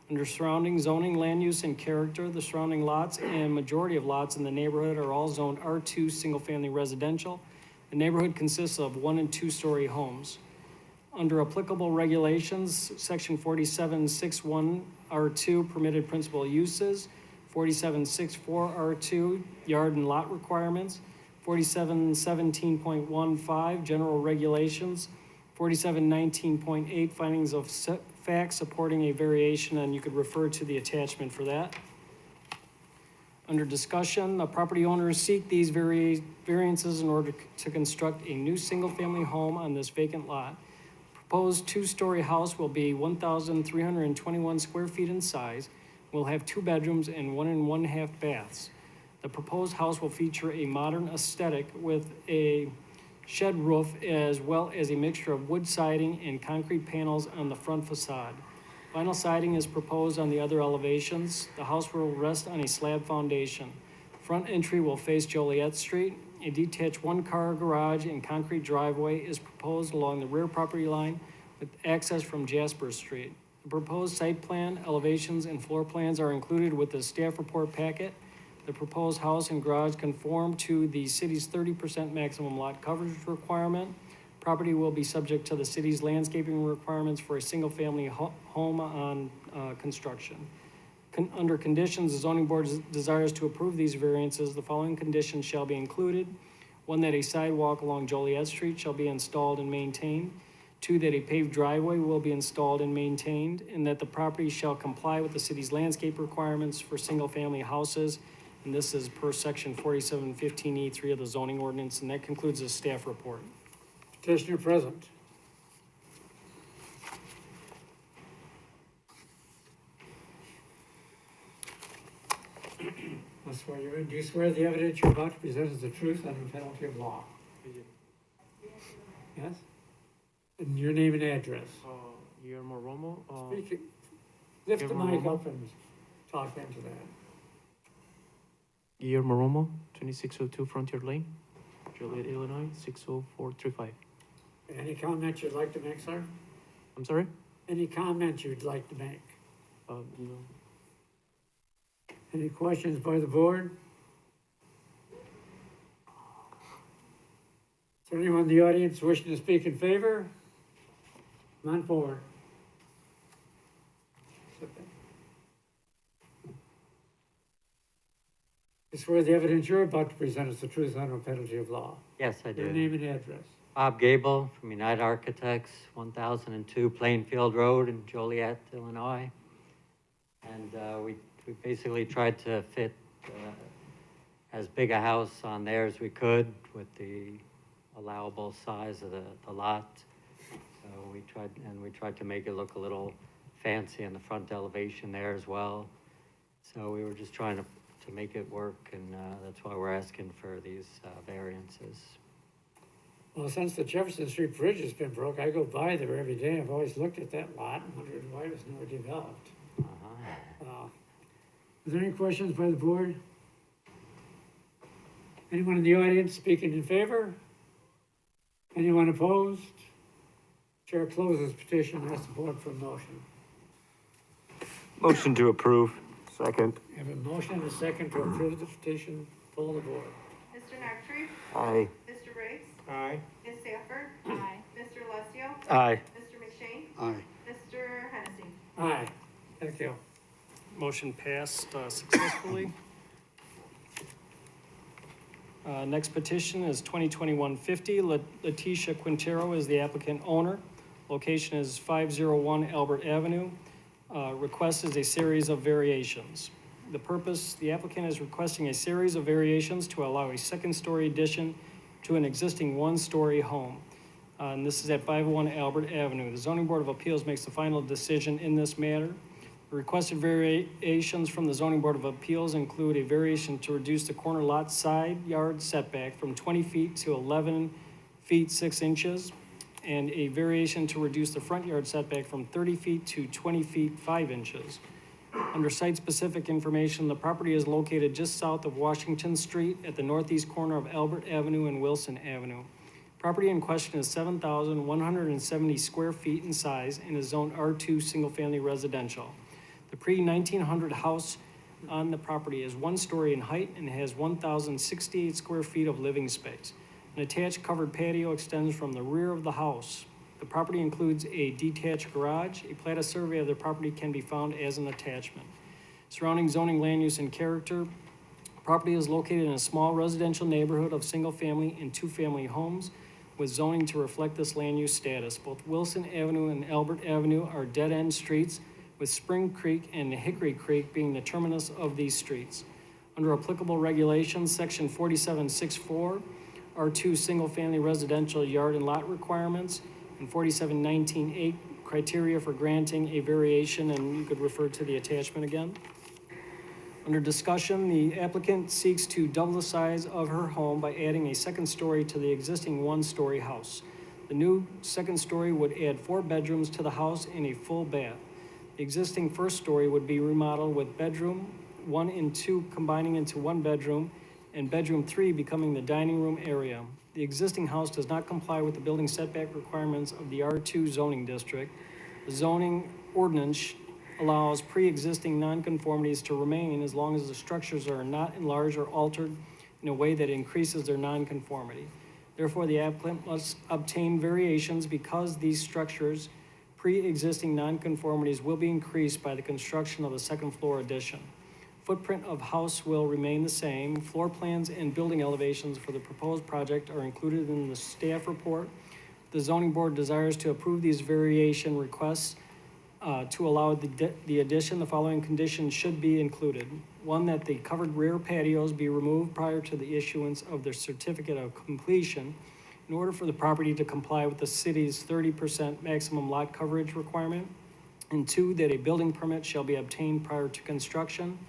Under surrounding zoning, land use, and character, the surrounding lots and majority of lots in the neighborhood are all zoned R2 single-family residential. The neighborhood consists of 1- and 2-story homes. Under applicable regulations, section 4761 R2 permitted principal uses, 4764 R2 yard and lot requirements, 4717.15 general regulations, 4719.8 findings of fact supporting a variation, and you could refer to the attachment for that. Under discussion, the property owners seek these variances in order to construct a new single-family home on this vacant lot. Proposed 2-story house will be 1,321 square feet in size, will have 2 bedrooms and 1 1/2 baths. The proposed house will feature a modern aesthetic with a shed roof as well as a mixture of wood siding and concrete panels on the front facade. Vinyl siding is proposed on the other elevations. The house will rest on a slab foundation. Front entry will face Joliet Street. A detached 1-car garage and concrete driveway is proposed along the rear property line with access from Jasper Street. The proposed site plan, elevations, and floor plans are included with the staff report packet. The proposed house and garage conform to the city's 30% maximum lot coverage requirement. Property will be subject to the city's landscaping requirements for a single-family home on construction. Under conditions, the zoning board desires to approve these variances. The following conditions shall be included. 1, that a sidewalk along Joliet Street shall be installed and maintained. 2, that a paved driveway will be installed and maintained, and that the property shall comply with the city's landscape requirements for single-family houses. And this is per section 4715E3 of the zoning ordinance, and that concludes the staff report. Petitioner present. I swear you in. Do you swear the evidence you're about to present is the truth under penalty of law? Yes? And your name and address? Guillermo Romo. Speak, lift the Guillermo mic Romo. up and talk into that. Guillermo Romo, 2602 Frontier Lane, Joliet, Illinois, 60435. Any comments you'd like to make, sir? I'm sorry? Any comments you'd like to make? No. Any questions by the board? Is there anyone in the audience wishing to speak in favor? Come on forward. Sit there. I swear the evidence you're about to present is the truth under penalty of law. Yes, I do. Your name and address. Bob Gable from United Architects, 1002 Plainfield Road in Joliet, Illinois. And we We basically tried to fit as big a house on there as we could with the allowable size of the lot. So we tried to make it look a little fancy in the front elevation there as well. So we were just trying to make it work, and that's why we're asking for these variances. Well, since the Jefferson Street Bridge has been broke, I go by there every day. I've always looked at that lot and wondered why it was never developed. Is there any questions by the board? Anyone in the audience speaking in favor? Anyone opposed? Chair closes petition and asks the board for a motion. Motion to approve. Second. We have a motion and a second to approve the petition. Pull the board. Mr. Noctre? Aye. Mr. Riggs? Aye. Ms. Sanford? Aye. Mr. Alessio? Aye. Mr. McShane? Aye. Mr. Hennessy? Aye. Thank you. Motion passed successfully. Next petition is 2021-50. Letitia Quintero is the applicant owner. Location is 501 Albert Avenue. Request is a series of variations. The applicant is requesting a series of variations to allow a second-story addition to an existing one-story home. And this is at 501 Albert Avenue. The Zoning Board of Appeals makes the final decision in this matter. The requested variations from the Zoning Board of Appeals include a variation to reduce the corner lot side yard setback from 20 feet to 11 feet 6 inches, and a variation to reduce the front yard setback from 30 feet to 20 feet 5 inches. Under site-specific information, the property is located just south of Washington Street at the northeast corner of Albert Avenue and Wilson Avenue. Property in question is 7,170 square feet in size and is zoned R2 single-family residential. The pre-1900 house on the property is 1 story in height and has 1,068 square feet of living space. An attached covered patio extends from the rear of the house. The property includes a detached garage. A plat of survey of the property can be found as an attachment. Surrounding zoning, land use, and character. Property is located in a small residential neighborhood of single-family and two-family homes with zoning to reflect this land use status. Both Wilson Avenue and Albert Avenue are dead-end streets, with Spring Creek and Hickory Creek being the terminus of these streets. Under applicable regulations, section 4764, R2 single-family residential yard and lot requirements, and 4719.8 criteria for granting a variation, and you could refer to the attachment again. Under discussion, the applicant seeks to double the size of her home by adding a second story to the existing one-story house. The new second story would add 4 bedrooms to the house and a full bath. The existing first story would be remodeled with bedroom 1 and 2 combining into 1 bedroom, and bedroom 3 becoming the dining room area. The existing house does not comply with the building setback requirements of the R2 zoning district. The zoning ordinance allows pre-existing nonconformities to remain as long as the structures are not enlarged or altered in a way that increases their nonconformity. Therefore, the applicant must obtain variations because these structures pre-existing nonconformities will be increased by the construction of the second floor addition. Footprint of house will remain the same. Floor plans and building elevations for the proposed project are included in the staff report. The zoning board desires to approve these variation requests to allow the addition. The following conditions should be included. 1, that the covered rear patios be removed prior to the issuance of the certificate of completion in order for the property to comply with the city's 30% maximum lot coverage requirement. And 2, that a building permit shall be obtained prior to construction.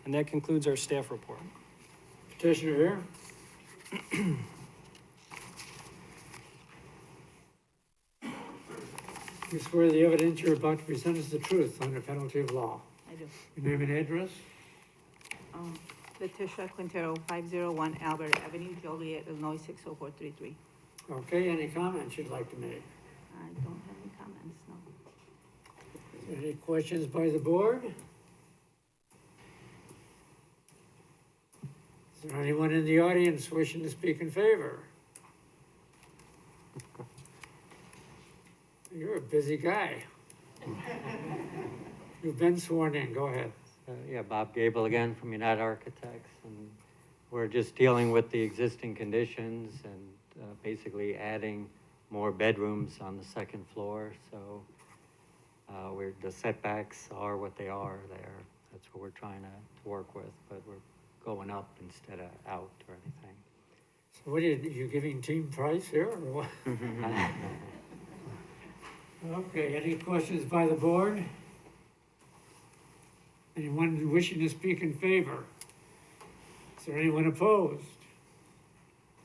And that concludes our staff report. Petitioner here. You swear the evidence you're about to present is the truth under penalty of law. I do. Your name and address? Letitia Quintero, 501 Albert Avenue, Joliet, Illinois, 60433. Okay, any comments you'd like to make? I don't have any comments, no. Any questions by the board? Is there anyone in the audience wishing to speak in favor? You're a busy guy. You've been sworn in, go ahead. Yeah, Bob Gable again from United Architects, and we're just dealing with the existing conditions and basically adding more bedrooms on the second floor. So the setbacks are what they are there. That's what we're trying to work with, but we're going up instead of out or anything. So what are you giving team price here or what? Okay, any questions by the board? Anyone wishing to speak in favor? Is there anyone opposed?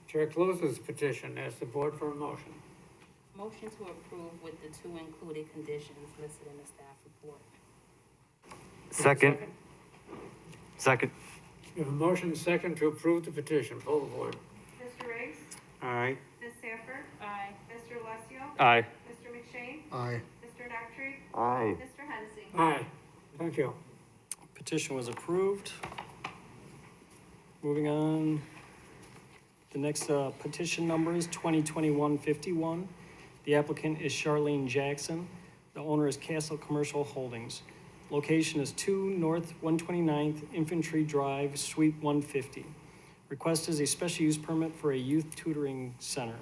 Chair closes the petition. Ask the board for a motion. Motion to approve with the 2 included conditions listed in the staff report. Second. Second. We have a motion second to approve the petition. Poll the board. Mr. Riggs? Aye. Ms. Sanford? Aye. Mr. Alessio? Aye. Mr. McShane? Aye. Mr. Dockery? Aye. Mr. Hennessy? Aye. Thank you. Petition was approved. Moving on, the next petition number is 2021-51. The applicant is Charlene Jackson. The owner is Castle Commercial Holdings. Location is 2 North 129th Infantry Drive, Suite 150. Request is a special use permit for a youth tutoring center.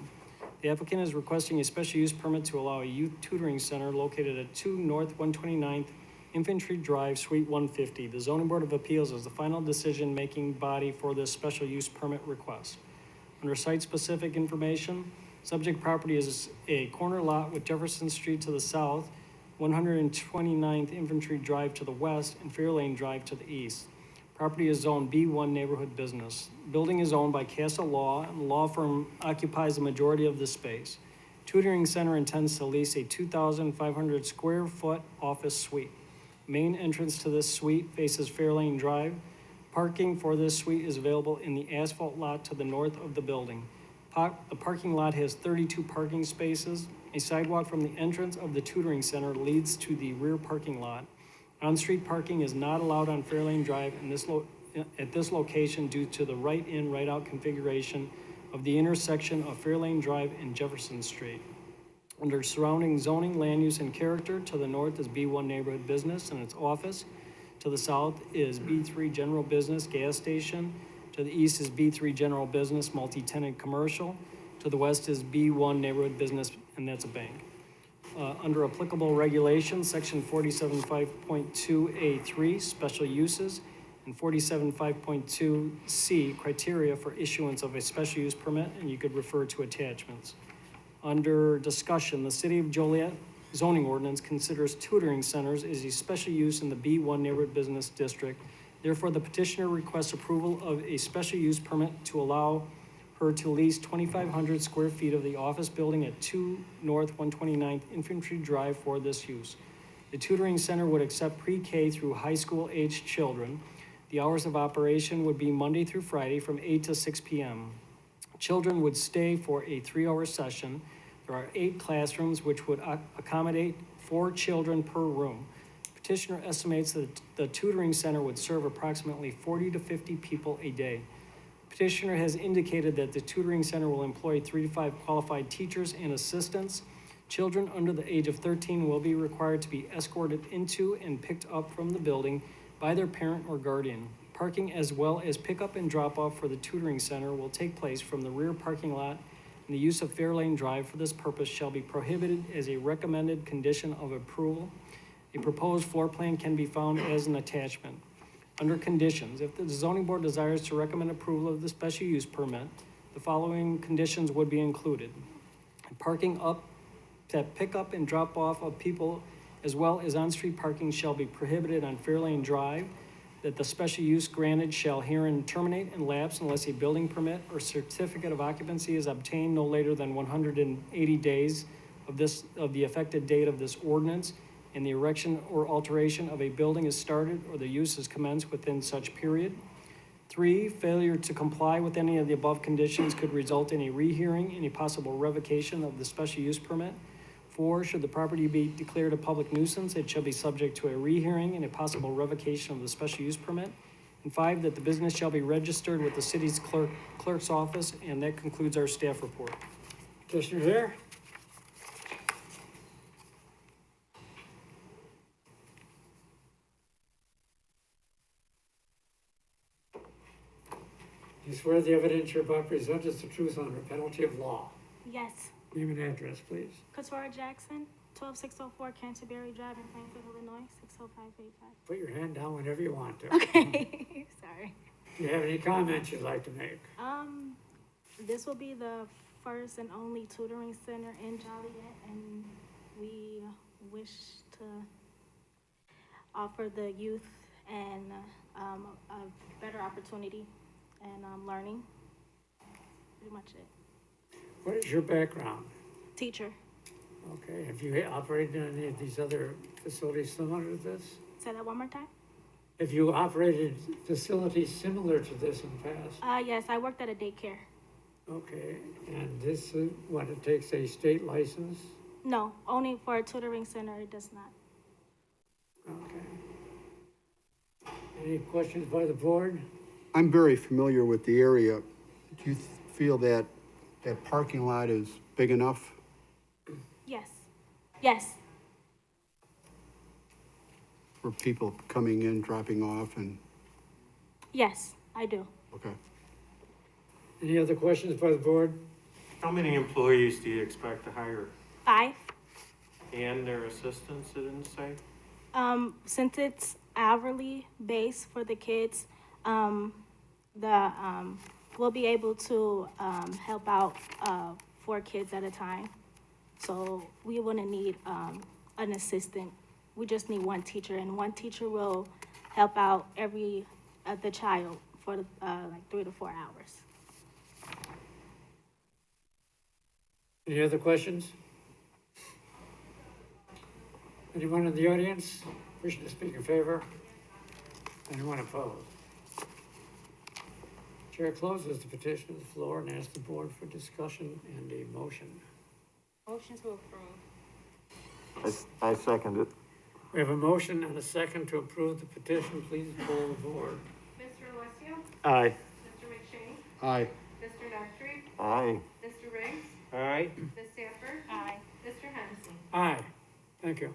The applicant is requesting a special use permit to allow a youth tutoring center located at 2 North 129th Infantry Drive, Suite 150. The Zoning Board of Appeals is the final decision-making body for this special use permit request. Under site-specific information, subject property is a corner lot with Jefferson Street to the south, 129th Infantry Drive to the west, and Fairlane Drive to the east. Property is zoned B1 Neighborhood Business. Building is owned by Castle Law, and the law firm occupies the majority of the space. Tutoring center intends to lease a 2,500 square foot office suite. Main entrance to this suite faces Fairlane Drive. Parking for this suite is available in the asphalt lot to the north of the building. The parking lot has 32 parking spaces. A sidewalk from the entrance of the tutoring center leads to the rear parking lot. On-street parking is not allowed on Fairlane Drive at this location due to the right-in, right-out configuration of the intersection of Fairlane Drive and Jefferson Street. Under surrounding zoning, land use, and character, to the north is B1 Neighborhood Business and its office. To the south is B3 General Business Gas Station. To the east is B3 General Business Multi-Tenant Commercial. To the west is B1 Neighborhood Business, and that's a bank. Under applicable regulations, section 47.5.2A3, special uses, and 47.5.2C, criteria for issuance of a special use permit, and you could refer to attachments. Under discussion, the City of Joliet zoning ordinance considers tutoring centers as a special use in the B1 Neighborhood Business District. Therefore, the petitioner requests approval of a special use permit to allow her to lease 2,500 square feet of the office building at 2 North 129th Infantry Drive for this use. The tutoring center would accept pre-K through high school aged children. The hours of operation would be Monday through Friday from 8 to 6 p.m. Children would stay for a 3-hour session. There are 8 classrooms which would accommodate 4 children per room. Petitioner estimates that the tutoring center would serve approximately 40 to 50 people a day. Petitioner has indicated that the tutoring center will employ 3 to 5 qualified teachers and assistants. Children under the age of 13 will be required to be escorted into and picked up from the building by their parent or guardian. Parking as well as pickup and drop-off for the tutoring center will take place from the rear parking lot, and the use of Fairlane Drive for this purpose shall be prohibited as a recommended condition of approval. A proposed floor plan can be found as an attachment. Under conditions, if the zoning board desires to recommend approval of the special use permit, the following conditions would be included. Parking up to pick up and drop off of people as well as on-street parking shall be prohibited on Fairlane Drive, that the special use granted shall herein terminate and lapse unless a building permit or certificate of occupancy is obtained no later than 180 days of the effective date of this ordinance, and the erection or alteration of a building is started or the use is commenced within such period. 3, failure to comply with any of the above conditions could result in a rehearing and a possible revocation of the special use permit. 4, should the property be declared a public nuisance, it shall be subject to a rehearing and a possible revocation of the special use permit. And 5, that the business shall be registered with the city's clerk's office, and that concludes our staff report. Petitioner here? You swear the evidence you're about to present is the truth under penalty of law. Yes. Name and address, please. Katora Jackson, 12604 Canterbury Drive in Plainfield, Illinois, 60585. Put your hand down whenever you want to. Okay, sorry. Do you have any comments you'd like to make? This will be the first and only tutoring center in Joliet, and we wish to offer the youth and a better opportunity and learning. Pretty much it. What is your background? Teacher. Okay, have you operated in any of these other facilities similar to this? Say that one more time. Have you operated facilities similar to this in the past? Yes, I worked at a daycare. Okay, and this is what, it takes a state license? No, only for a tutoring center, it does not. Okay. Any questions by the board? I'm very familiar with the area. Do you feel that that parking lot is big enough? Yes. Yes. For people coming in, dropping off, and, Yes, I do. okay. Any other questions by the board? How many employees do you expect to hire? 5. And their assistants, it didn't say? Since it's hourly based for the kids, we'll be able to help out 4 kids at a time. So we wouldn't need an assistant. We just need 1 teacher, and 1 teacher will help out every the child for like 3 to 4 hours. Any other questions? Anyone in the audience wishing to speak in favor? Anyone opposed? Chair closes the petition to the floor and asks the board for discussion and a motion. Motion to approve. I second it. We have a motion and a second to approve the petition. Please poll the board. Mr. Alessio? Aye. Mr. McShane? Aye. Mr. Dockery? Aye. Mr. Riggs? Aye. Ms. Sanford? Aye. Mr. Hennessy? Aye. Thank you.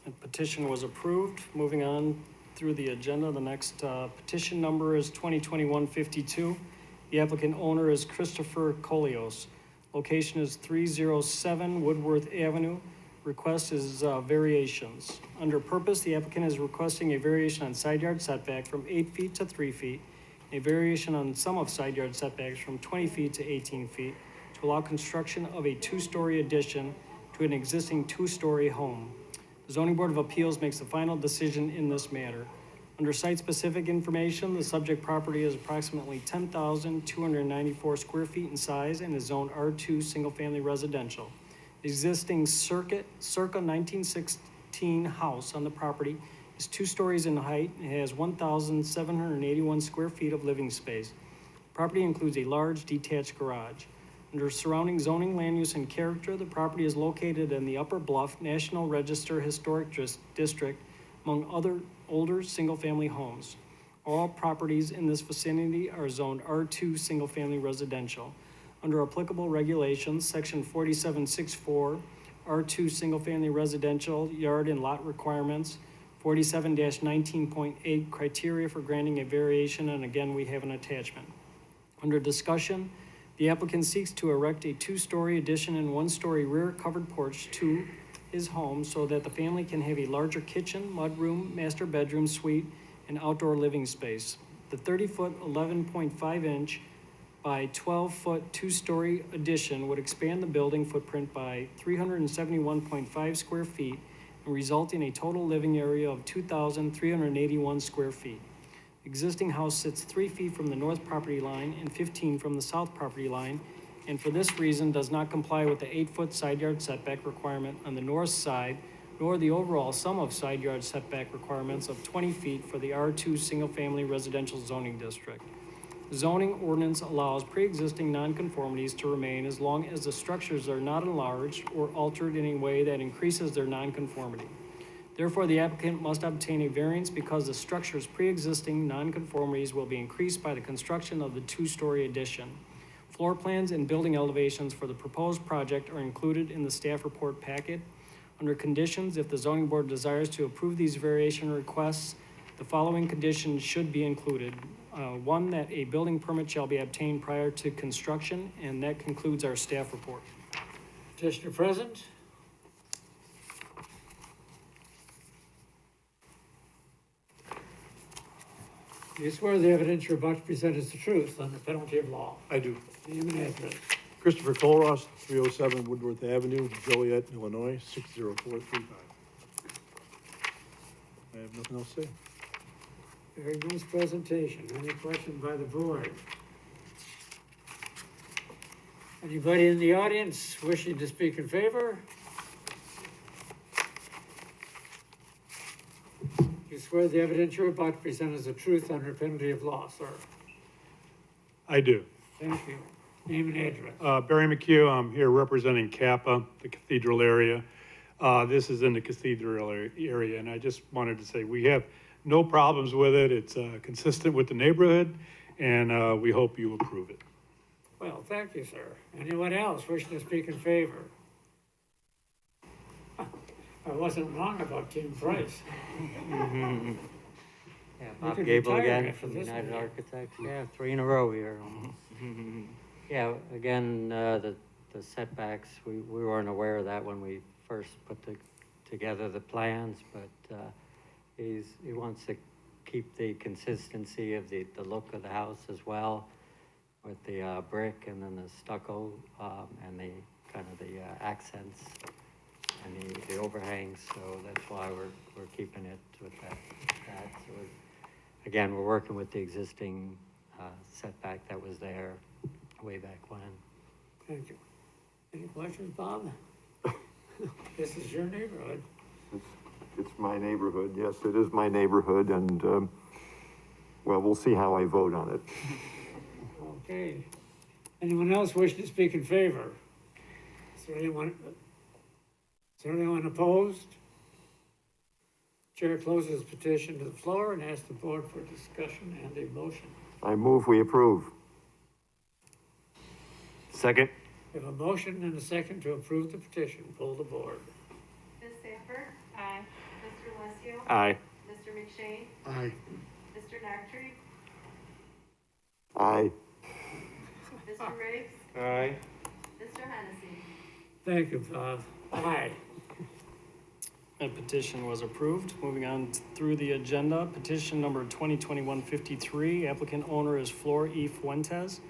The petition was approved. Moving on through the agenda, the next petition number is 2021-52. The applicant owner is Christopher Colios. Location is 307 Woodworth Avenue. Request is variations. Under purpose, the applicant is requesting a variation on side yard setback from 8 feet to 3 feet, a variation on some of side yard setbacks from 20 feet to 18 feet to allow construction of a 2-story addition to an existing 2-story home. The Zoning Board of Appeals makes the final decision in this matter. Under site-specific information, the subject property is approximately 10,294 square feet in size and is zoned R2 single-family residential. The existing circa 1916 house on the property is 2 stories in height and has 1,781 square feet of living space. The property includes a large detached garage. Under surrounding zoning, land use, and character, the property is located in the Upper Bluff National Register Historic District, among other older single-family homes. All properties in this vicinity are zoned R2 single-family residential. Under applicable regulations, section 4764, R2 single-family residential yard and lot requirements, 47-19.8 criteria for granting a variation, and again, we have an attachment. Under discussion, the applicant seeks to erect a 2-story addition and 1-story rear covered porch to his home so that the family can have a larger kitchen, mudroom, master bedroom, suite, and outdoor living space. The 30-foot, 11.5-inch by 12-foot 2-story addition would expand the building footprint by 371.5 square feet and result in a total living area of 2,381 square feet. Existing house sits 3 feet from the north property line and 15 from the south property line, and for this reason does not comply with the 8-foot side yard setback requirement on the north side, nor the overall sum of side yard setback requirements of 20 feet for the R2 single-family residential zoning district. The zoning ordinance allows pre-existing nonconformities to remain as long as the structures are not enlarged or altered in a way that increases their nonconformity. Therefore, the applicant must obtain a variance because the structure's pre-existing nonconformities will be increased by the construction of the 2-story addition. Floor plans and building elevations for the proposed project are included in the staff report packet. Under conditions, if the zoning board desires to approve these variation requests, the following conditions should be included. 1, that a building permit shall be obtained prior to construction, and that concludes our staff report. Petitioner present? You swear the evidence you're about to present is the truth under penalty of law. I do. Name and address. Christopher Colross, 307 Woodworth Avenue, Joliet, Illinois, 60435. I have nothing else to say. Very nice presentation. Any questions by the board? Anybody in the audience wishing to speak in favor? You swear the evidence you're about to present is the truth under penalty of law, sir. I do. Thank you. Name and address. Barry McHugh, I'm here representing Kappa, the cathedral area. This is in the cathedral area, and I just wanted to say we have no problems with it. It's consistent with the neighborhood, and we hope you approve it. Well, thank you, sir. Anyone else wishing to speak in favor? I wasn't wrong about Tim Price. Yeah, You Bob could Gable retire again after from this United one. Architects. Yeah, 3 in a row here. Yeah, again, the setbacks, we weren't aware of that when we first put together the plans, but he wants to keep the consistency of the look of the house as well, with the brick and then the stucco and the kind of the accents and the overhangs. So that's why we're keeping it with that. So again, we're working with the existing setback that was there way back when. Thank you. Any questions, Bob? This is your neighborhood. It's my neighborhood, yes, it is my neighborhood, and, well, we'll see how I vote on it. Okay. Anyone else wishing to speak in favor? Is there anyone opposed? Chair closes petition to the floor and asks the board for discussion and a motion. I move we approve. Second? We have a motion and a second to approve the petition. Pull the board. Ms. Sanford? Aye. Mr. Alessio? Aye. Mr. McShane? Aye. Mr. Nactry? Aye. Mr. Riggs? Aye. Mr. Hennessy? Thank you, Bob. Aye. That petition was approved. Moving on through the agenda, petition number 2021-53, applicant owner is Flor E. Fuentes.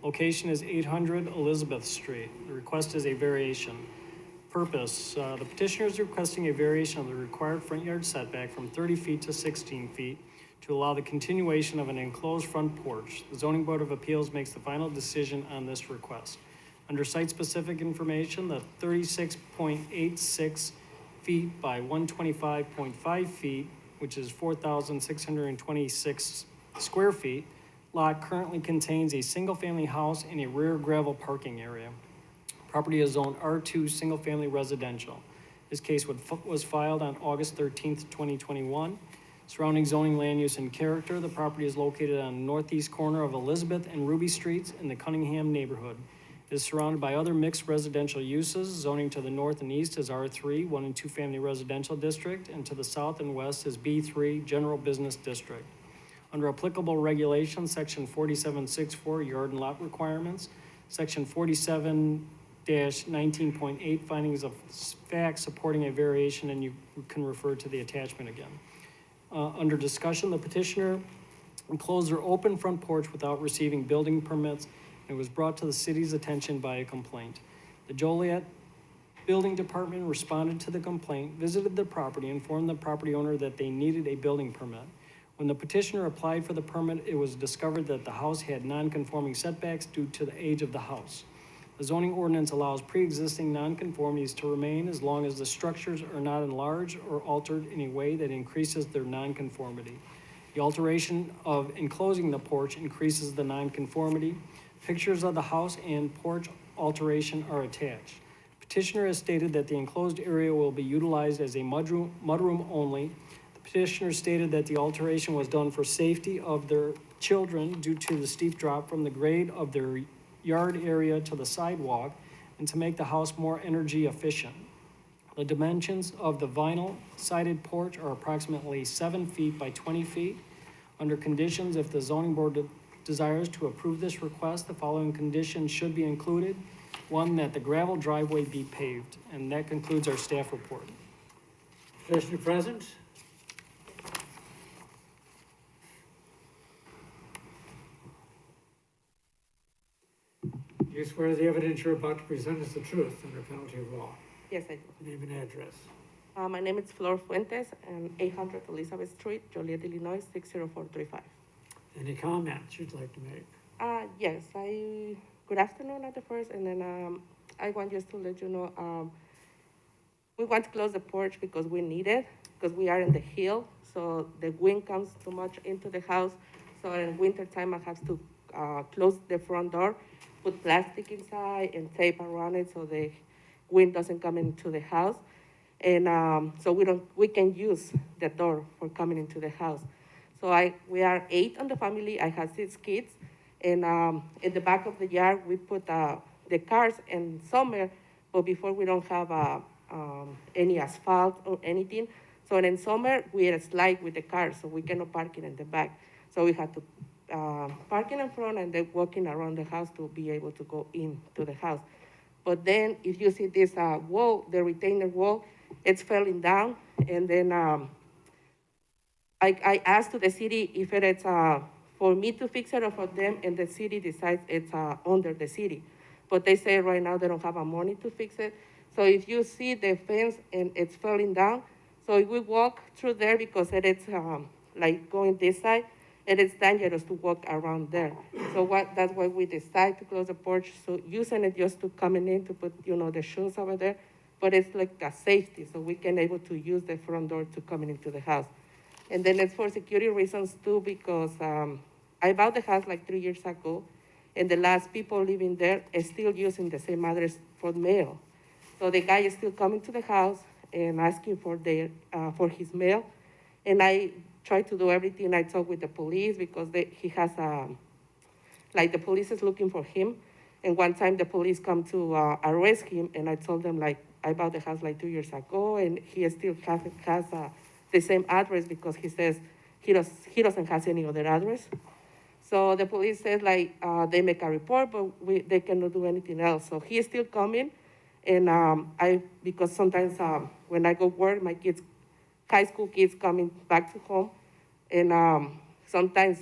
Location is 800 Elizabeth Street. The request is a variation. Purpose, the petitioner is requesting a variation of the required front yard setback from 30 feet to 16 feet to allow the continuation of an enclosed front porch. The Zoning Board of Appeals makes the final decision on this request. Under site-specific information, the 36.86 feet by 125.5 feet, which is 4,626 square feet, lot currently contains a single-family house and a rear gravel parking area. Property is zoned R2 single-family residential. This case was filed on August 13th, 2021. Surrounding zoning, land use, and character, the property is located on the northeast corner of Elizabeth and Ruby Streets in the Cunningham neighborhood. It is surrounded by other mixed residential uses. Zoning to the north and east is R3, 1 and 2 family residential district, and to the south and west is B3, general business district. Under applicable regulations, section 4764, yard and lot requirements, section 47-19.8, findings of fact supporting a variation, and you can refer to the attachment again. Under discussion, the petitioner enclosed their open front porch without receiving building permits. It was brought to the city's attention by a complaint. The Joliet Building Department responded to the complaint, visited the property, informed the property owner that they needed a building permit. When the petitioner applied for the permit, it was discovered that the house had non-conforming setbacks due to the age of the house. The zoning ordinance allows pre-existing non-conformities to remain as long as the structures are not enlarged or altered in a way that increases their non-conformity. The alteration of enclosing the porch increases the non-conformity. Pictures of the house and porch alteration are attached. Petitioner has stated that the enclosed area will be utilized as a mudroom only. The petitioner stated that the alteration was done for safety of their children due to the steep drop from the grade of their yard area to the sidewalk and to make the house more energy efficient. The dimensions of the vinyl sided porch are approximately 7 feet by 20 feet. Under conditions, if the zoning board desires to approve this request, the following conditions should be included. 1, that the gravel driveway be paved, and that concludes our staff report. Petitioner present? you swear the evidence you're about to present is the truth under penalty of law? Yes, I do. Name and address. My name is Flor Fuentes, and 800 Elizabeth Street, Joliet, Illinois, 60435. Any comments you'd like to make? Yes, good afternoon at the first, and then I want just to let you know, we want to close the porch because we need it, because we are in the hill, so the wind comes too much into the house. So in winter time, I have to close the front door, put plastic inside and tape around it so the wind doesn't come into the house. And so we can use the door for coming into the house. So we are 8 on the family. I have 6 kids. And in the back of the yard, we put the cars in summer, but before we don't have any asphalt or anything. So in summer, we slide with the cars, so we cannot park it in the back. So we have to park in front and then walking around the house to be able to go into the house. But then if you see this wall, the retainer wall, it's falling down. And then I asked to the city if it's for me to fix it or for them, and the city decides it's under the city. But they say right now they don't have money to fix it. So if you see the fence and it's falling down, so if we walk through there because it's like going this side, and it's dangerous to walk around there. So that's why we decide to close the porch. So using it just to coming in to put, the shoes over there, but it's like a safety, so we can able to use the front door to coming into the house. And then it's for security reasons too, because I bought the house like 3 years ago, and the last people living there is still using the same address for mail. So the guy is still coming to the house and asking for his mail, and I try to do everything. I talk with the police because he has the police is looking for him. And one time the police come to arrest him, and I told them I bought the house 2 years ago, and he still has the same address because he says he doesn't have any other address. So the police says they make a report, but they cannot do anything else. So he is still coming, and because sometimes when I go work, my kids, high school kids coming back to home, and sometimes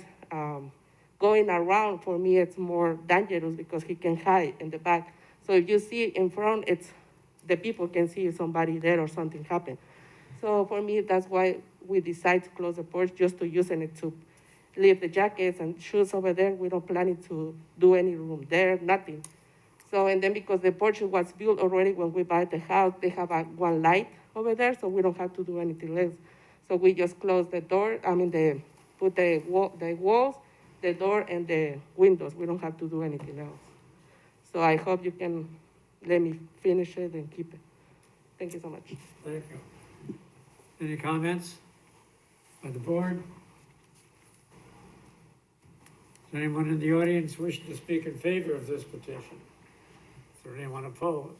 going around for me it's more dangerous because he can hide in the back. So if you see in front, the people can see somebody there or something happen. So for me, that's why we decide to close the porch, just to using it to leave the jackets and shoes over there. We don't plan to do any room there, nothing. So, and then because the porch was built already when we buy the house, they have one light over there, so we don't have to do anything else. So we just close the door, put the walls, the door, and the windows. We don't have to do anything else. So I hope you can let me finish it and keep it. Thank you so much. Thank you. Any comments by the board? Does anyone in the audience wish to speak in favor of this petition? Is there anyone opposed?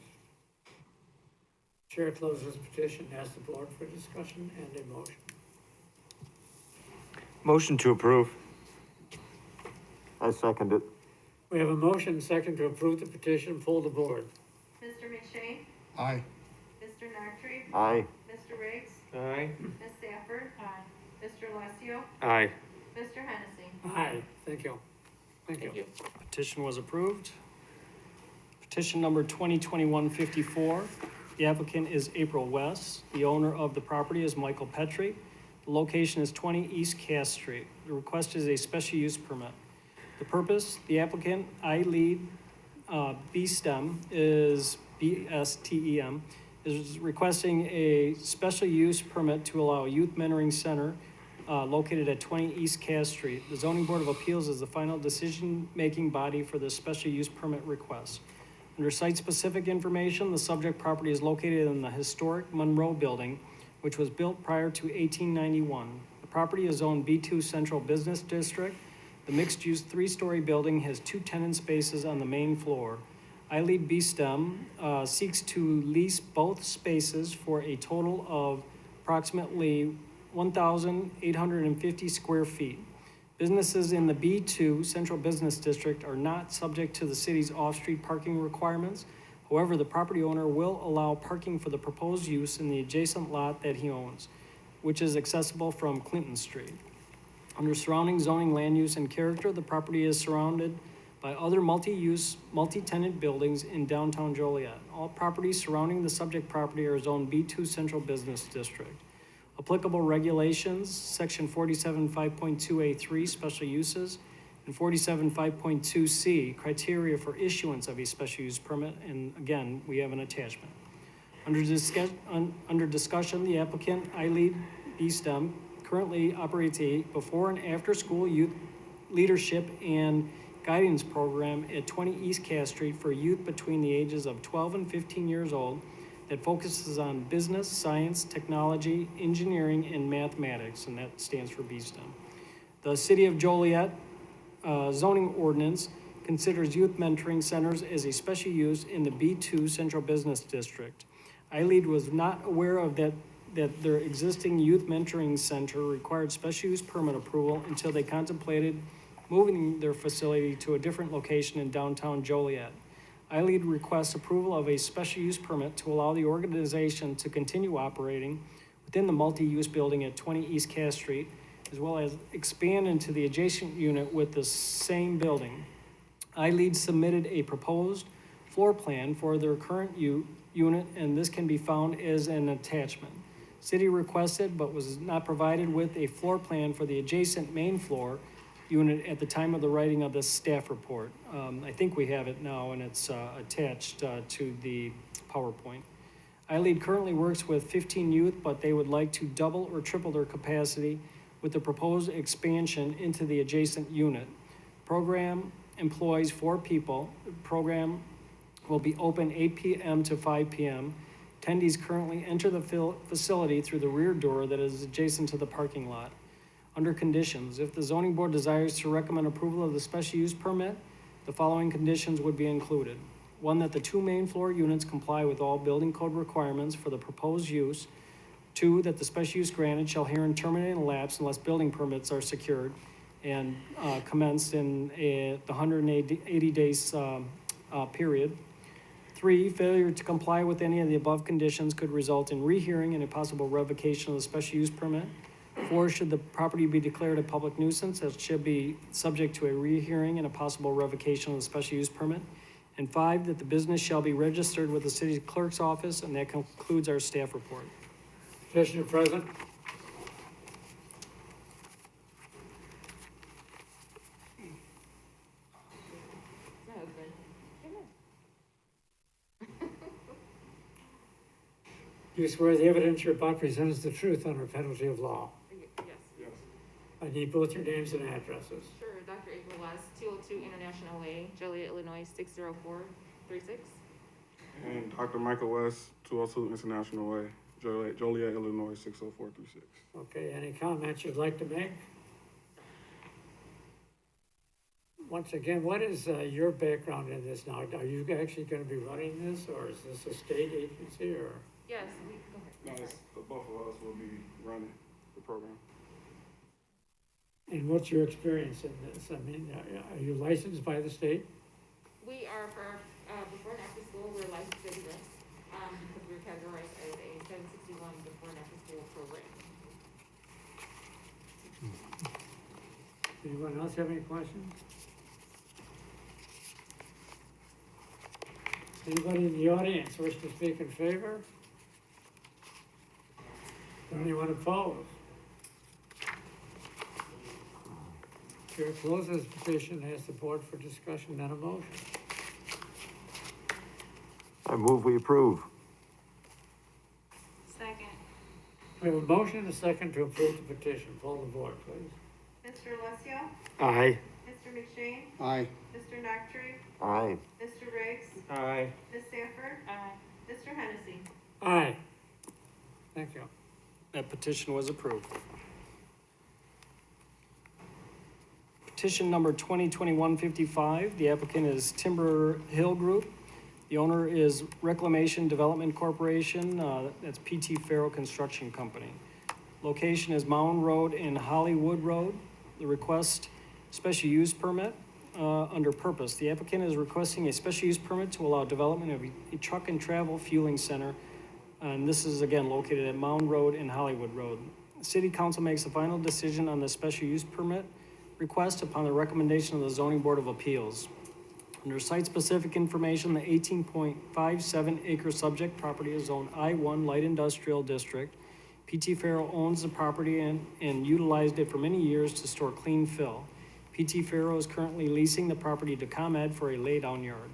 Chair closes petition, asks the board for discussion and a motion. Motion to approve. I second it. We have a motion second to approve the petition. Pull the board. Mr. McShane? Aye. Mr. Nartry? Aye. Mr. Riggs? Aye. Ms. Sanford? Aye. Mr. Alessio? Aye. Mr. Hennessy? Aye, thank you. Thank you. Petition was approved. Petition number 2021-54. The applicant is April West. The owner of the property is Michael Petrie. The location is 20 East Cass Street. The request is a special use permit. The purpose, the applicant, iLead BSTEM, is BSTEM, is requesting a special use permit to allow a youth mentoring center located at 20 East Cass Street. The Zoning Board of Appeals is the final decision-making body for this special use permit request. Under site-specific information, the subject property is located in the historic Monroe Building, which was built prior to 1891. The property is zoned B2 Central Business District. The mixed-use 3-story building has 2 tenant spaces on the main floor. iLead BSTEM seeks to lease both spaces for a total of approximately 1,850 square feet. Businesses in the B2 Central Business District are not subject to the city's off-street parking requirements. However, the property owner will allow parking for the proposed use in the adjacent lot that he owns, which is accessible from Clinton Street. Under surrounding zoning, land use, and character, the property is surrounded by other multi-use, multi-tenant buildings in downtown Joliet. All properties surrounding the subject property are zoned B2 Central Business District. Applicable regulations, section 47.5.2A3, special uses, and 47.5.2C, criteria for issuance of a special use permit, and again, we have an attachment. Under discussion, the applicant, iLead BSTEM, currently operates a before and after school youth leadership and guidance program at 20 East Cass Street for youth between the ages of 12 and 15 years old that focuses on business, science, technology, engineering, and mathematics, and that stands for BSTEM. The City of Joliet zoning ordinance considers youth mentoring centers as a special use in the B2 Central Business District. iLead was not aware of that their existing youth mentoring center required special use permit approval until they contemplated moving their facility to a different location in downtown Joliet. iLead requests approval of a special use permit to allow the organization to continue operating within the multi-use building at 20 East Cass Street, as well as expand into the adjacent unit with the same building. iLead submitted a proposed floor plan for their current unit, and this can be found as an attachment. City requested but was not provided with a floor plan for the adjacent main floor unit at the time of the writing of the staff report. I think we have it now, and it's attached to the PowerPoint. iLead currently works with 15 youth, but they would like to double or triple their capacity with the proposed expansion into the adjacent unit. Program employs 4 people. The program will be open 8 p.m. to 5 p.m. Attendees currently enter the facility through the rear door that is adjacent to the parking lot. Under conditions, if the zoning board desires to recommend approval of the special use permit, the following conditions would be included. 1, that the 2 main floor units comply with all building code requirements for the proposed use. 2, that the special use granted shall herein terminate and lapse unless building permits are secured and commenced in the 180 days period. 3, failure to comply with any of the above conditions could result in rehearing and a possible revocation of the special use permit. 4, should the property be declared a public nuisance, it should be subject to a rehearing and a possible revocation of the special use permit. And 5, that the business shall be registered with the city clerk's office, and that concludes our staff report. Petitioner present. Do you swear the evidence you're about presents the truth under penalty of law? Yes. I need both your names and addresses. Sure, Dr. April West, 202 International Way, Joliet, Illinois, 60436. And Dr. Michael West, 202 International Way, Joliet, Illinois, 60436. Okay, any comments you'd like to make? Once again, what is your background in this now? Are you actually going to be running this, or is this a state agency, or? Yes, go ahead. No, both of us will be running the program. And what's your experience in this? I mean, are you licensed by the state? We are for, before and after school, we're licensed in this, because we're categorized as a 761 before and after school program. Anyone else have any questions? Anybody in the audience wish to speak in favor? Anyone opposed? Chair closes petition, asks the board for discussion and a motion. I move we approve. Second. We have a motion and a second to approve the petition. Poll the board, please. Mr. Alessio? Aye. Mr. McShane? Aye. Mr. Noctry? Aye. Mr. Riggs? Aye. Ms. Sanford? Aye. Mr. Hennessy? Aye. Thank you. That petition was approved. Petition number 2021-55, the applicant is Timber Hill Group. The owner is Reclamation Development Corporation, that's PT Farrow Construction Company. Location is Mound Road and Hollywood Road. The request, special use permit under purpose. The applicant is requesting a special use permit to allow development of a truck and travel fueling center. And this is again located at Mound Road and Hollywood Road. The City Council makes the final decision on the special use permit request upon the recommendation of the Zoning Board of Appeals. Under site-specific information, the 18.57 acre subject property is zoned I-1 Light Industrial District. PT Farrow owns the property and utilized it for many years to store clean fill. PT Farrow is currently leasing the property to ComEd for a laydown yard.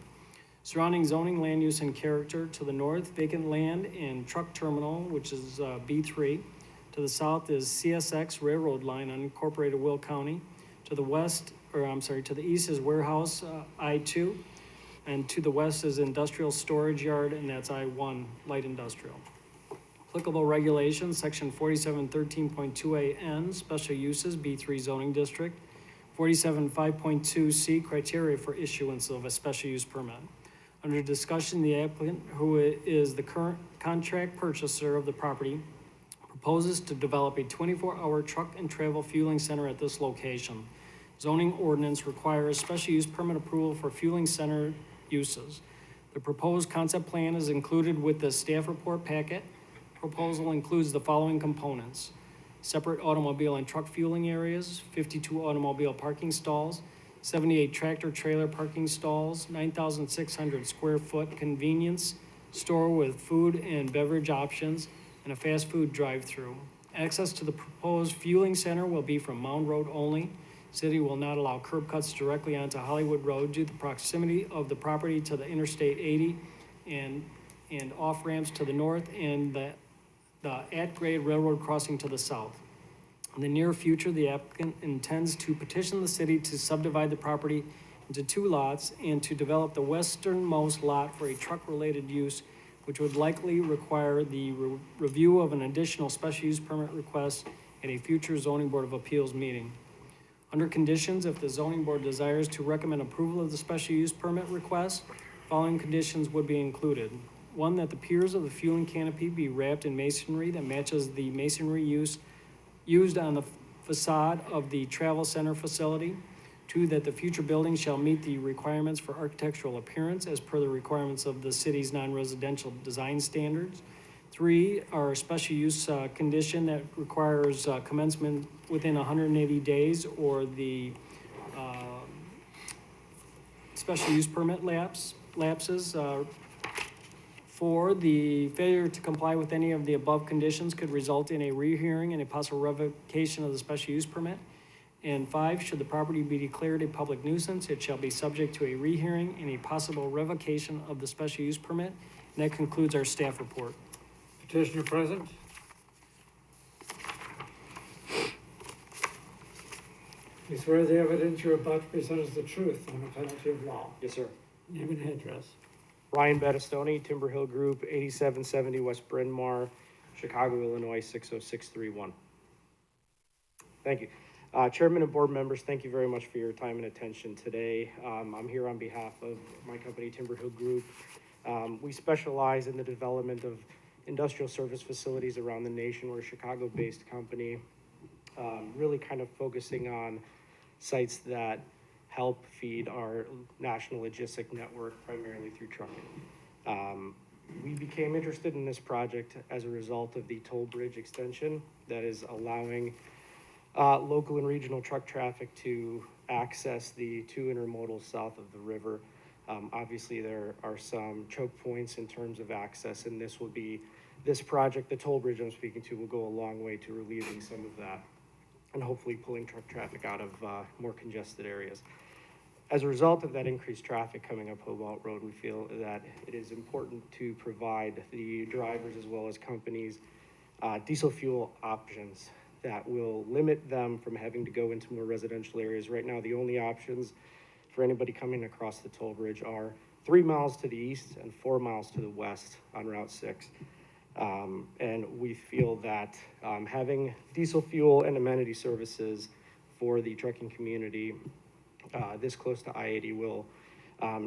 Surrounding zoning, land use, and character: to the north, vacant land and truck terminal, which is B3. To the south is CSX railroad line, unincorporated Will County. To the west, to the east is warehouse, I-2. And to the west is industrial storage yard, and that's I-1 light industrial. Applicable regulations: section 4713.2A(n), special uses, B3 zoning district. 47.5.2C, criteria for issuance of a special use permit. Under discussion, the applicant, who is the current contract purchaser of the property, proposes to develop a 24-hour truck and travel fueling center at this location. Zoning ordinance requires special use permit approval for fueling center uses. The proposed concept plan is included with the staff report packet. Proposal includes the following components: separate automobile and truck fueling areas, 52 automobile parking stalls, 78 tractor trailer parking stalls, 9,600 square foot convenience store with food and beverage options, and a fast food drive-through. Access to the proposed fueling center will be from Mound Road only. City will not allow curb cuts directly onto Hollywood Road due to the proximity of the property to the Interstate 80 and off-ramps to the north and the at-grade railroad crossing to the south. In the near future, the applicant intends to petition the city to subdivide the property into 2 lots and to develop the westernmost lot for a truck-related use, which would likely require the review of an additional special use permit request at a future zoning board of appeals meeting. Under conditions, if the zoning board desires to recommend approval of the special use permit request, following conditions would be included. 1, that the piers of the fueling canopy be wrapped in masonry that matches the masonry used on the facade of the travel center facility. 2, that the future building shall meet the requirements for architectural appearance as per the requirements of the city's non-residential design standards. 3, are a special use condition that requires commencement within 180 days or the special use permit lapses. 4, the failure to comply with any of the above conditions could result in a rehearing and a possible revocation of the special use permit. And 5, should the property be declared a public nuisance, it shall be subject to a rehearing and a possible revocation of the special use permit. And that concludes our staff report. Petitioner present. You swear the evidence you're about to present is the truth on the penalty of law. Yes, sir. Name and address. Ryan Battistoni, Timber Hill Group, 8770 West Bryn Mawr, Chicago, Illinois, 60631. Thank you. Chairman and board members, thank you very much for your time and attention today. I'm here on behalf of my company, Timber Hill Group. We specialize in the development of industrial service facilities around the nation. We're a Chicago-based company, really kind of focusing on sites that help feed our national logistic network, primarily through trucking. We became interested in this project as a result of the toll bridge extension that is allowing local and regional truck traffic to access the 2 intermodals south of the river. Obviously, there are some choke points in terms of access, and this project, the toll bridge I'm speaking to, will go a long way to relieving some of that and hopefully pulling truck traffic out of more congested areas. As a result of that increased traffic coming up Hobart Road, we feel that it is important to provide the drivers as well as companies diesel fuel options that will limit them from having to go into more residential areas. Right now, the only options for anybody coming across the toll bridge are 3 miles to the east and 4 miles to the west on Route 6. And we feel that having diesel fuel and amenity services for the trucking community this close to I-80 will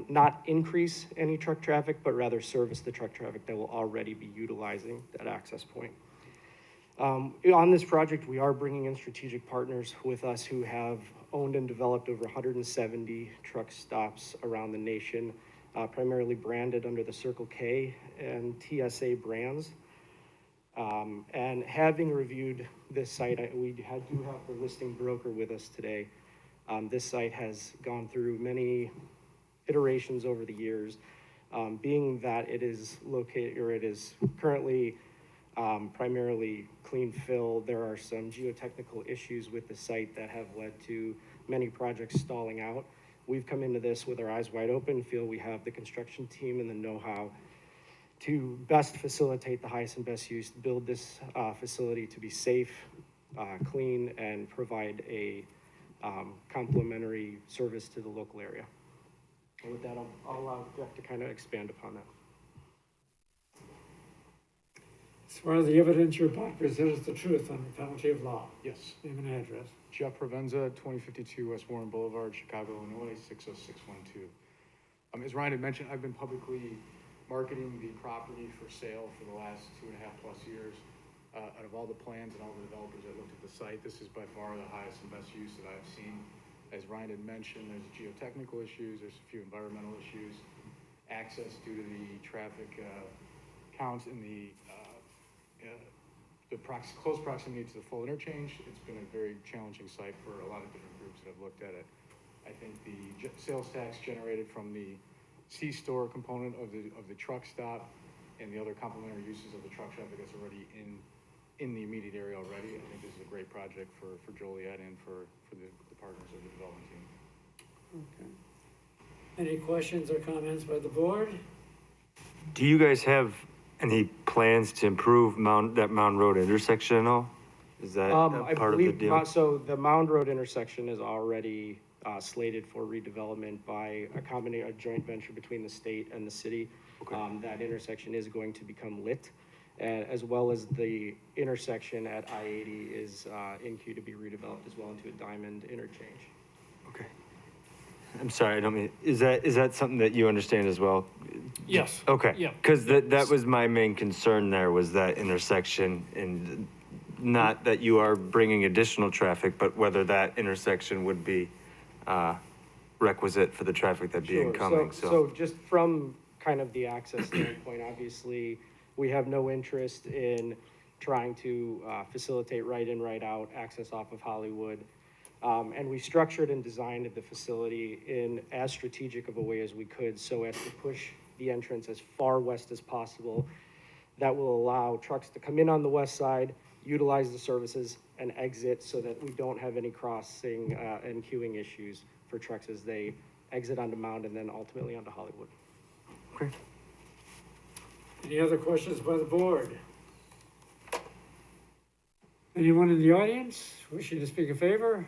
not increase any truck traffic, but rather service the truck traffic that will already be utilizing that access point. On this project, we are bringing in strategic partners with us who have owned and developed over 170 truck stops around the nation, primarily branded under the Circle K and TSA brands. And having reviewed this site, we do have the listing broker with us today. This site has gone through many iterations over the years. Being that it is located, or it is currently primarily clean fill, there are some geotechnical issues with the site that have led to many projects stalling out. We've come into this with our eyes wide open, feel we have the construction team and the know-how to best facilitate the highest and best use, build this facility to be safe, clean, and provide a complementary service to the local area. And with that, I'll allow Jeff to kind of expand upon that. As far as the evidence you're about to present is the truth on the penalty of law. Yes. Name and address. Jeff Provenza, 2052 West Warren Boulevard, Chicago, Illinois, 60612. As Ryan had mentioned, I've been publicly marketing the property for sale for the last 2.5+ years. Out of all the plans and all the developers that looked at the site, this is by far the highest and best use that I've seen. As Ryan had mentioned, there's geotechnical issues, there's a few environmental issues, access due to the traffic counts in the close proximity to the full interchange. It's been a very challenging site for a lot of different groups that have looked at it. I think the sales tax generated from the C-store component of the truck stop and the other complementary uses of the truck traffic that's already in the immediate area already. I think this is a great project for Joliet and for the partners of the development team. Okay. Any questions or comments by the board? Do you guys have any plans to improve that Mound Road intersection at all? Is that I part of the believe, deal? so the Mound Road intersection is already slated for redevelopment by a joint venture between the state and the city. Okay. That intersection is going to become lit, as well as the intersection at I-80 is in queue to be redeveloped as well into a diamond interchange. Okay. I'm sorry, I don't mean, is that something that you understand as well? Yes. Okay. Yeah. Because that was my main concern there, was that intersection, and not that you are bringing additional traffic, but whether that intersection would be requisite for the traffic that'd be Sure. incoming, So just from kind of the access standpoint, obviously, we have no interest in trying to facilitate right in, right out access off of Hollywood. And we structured and designed the facility in as strategic of a way as we could so as to push the entrance as far west as possible. That will allow trucks to come in on the west side, utilize the services, and exit so that we don't have any crossing and queuing issues for trucks as they exit onto Mound and then ultimately onto Hollywood. Okay. Any other questions by the board? Anyone in the audience wishing to speak in favor?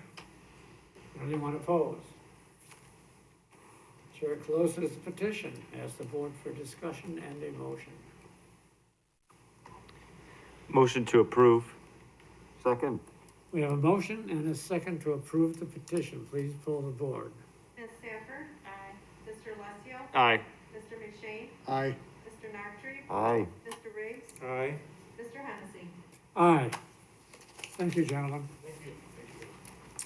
Anyone opposed? Chair closes the petition. Ask the board for discussion and a motion. Motion to approve. Second. We have a motion and a second to approve the petition. Please pull the board. Ms. Sanford? Aye. Mr. Alessio? Aye. Mr. McShane? Aye. Mr. Nartry? Aye. Mr. Riggs? Aye. Mr. Hennessy? Aye. Thank you, gentlemen.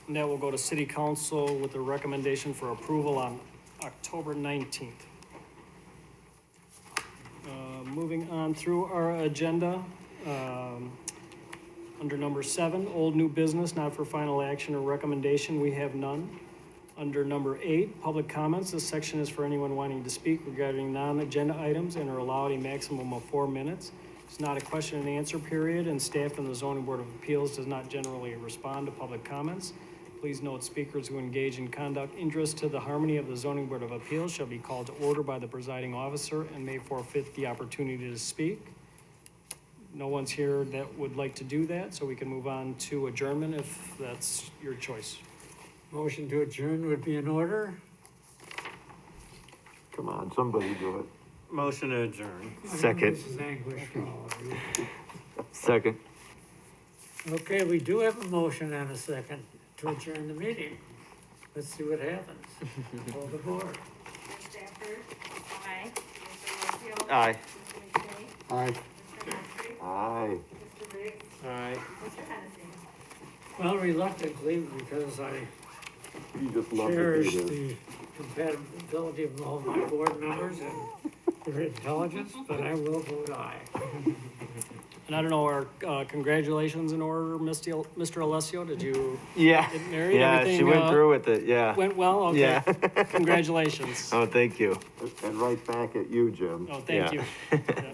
And that will go to city council with a recommendation for approval on October 19th. Moving on through our agenda, under number 7, old new business, not for final action or recommendation, we have none. Under number 8, public comments, this section is for anyone wanting to speak regarding non-agenda items and are allowed a maximum of 4 minutes. It's not a question and answer period, and staff in the Zoning Board of Appeals does not generally respond to public comments. Please note, speakers who engage in conduct injurious to the harmony of the Zoning Board of Appeals shall be called to order by the presiding officer and may forfeit the opportunity to speak. No one's here that would like to do that, so we can move on to adjournment if that's your choice. Motion to adjourn would be in order. Come on, somebody do it. Motion to adjourn. Second. This is anguish for all of you. Second. Okay, we do have a motion and a second to adjourn the meeting. Let's see what happens. Pull the board. Ms. Sanford? Aye. Mr. Alessio? Aye. Mr. McShane? Aye. Mr. Nartry? Aye. Mr. Riggs? Aye. Mr. Hennessy? Well, reluctantly, because I You just love to cherish do this. the compatibility of all my board members and their intelligence, but I will vote aye. And I don't know, are congratulations in order, Mr. Alessio? Did you Yeah. get married? Yeah, she Everything, went through with it, yeah. Went well? Okay. Yeah. Congratulations. Oh, thank you. And right back at you, Jim. Oh, thank Yeah. you. Yeah.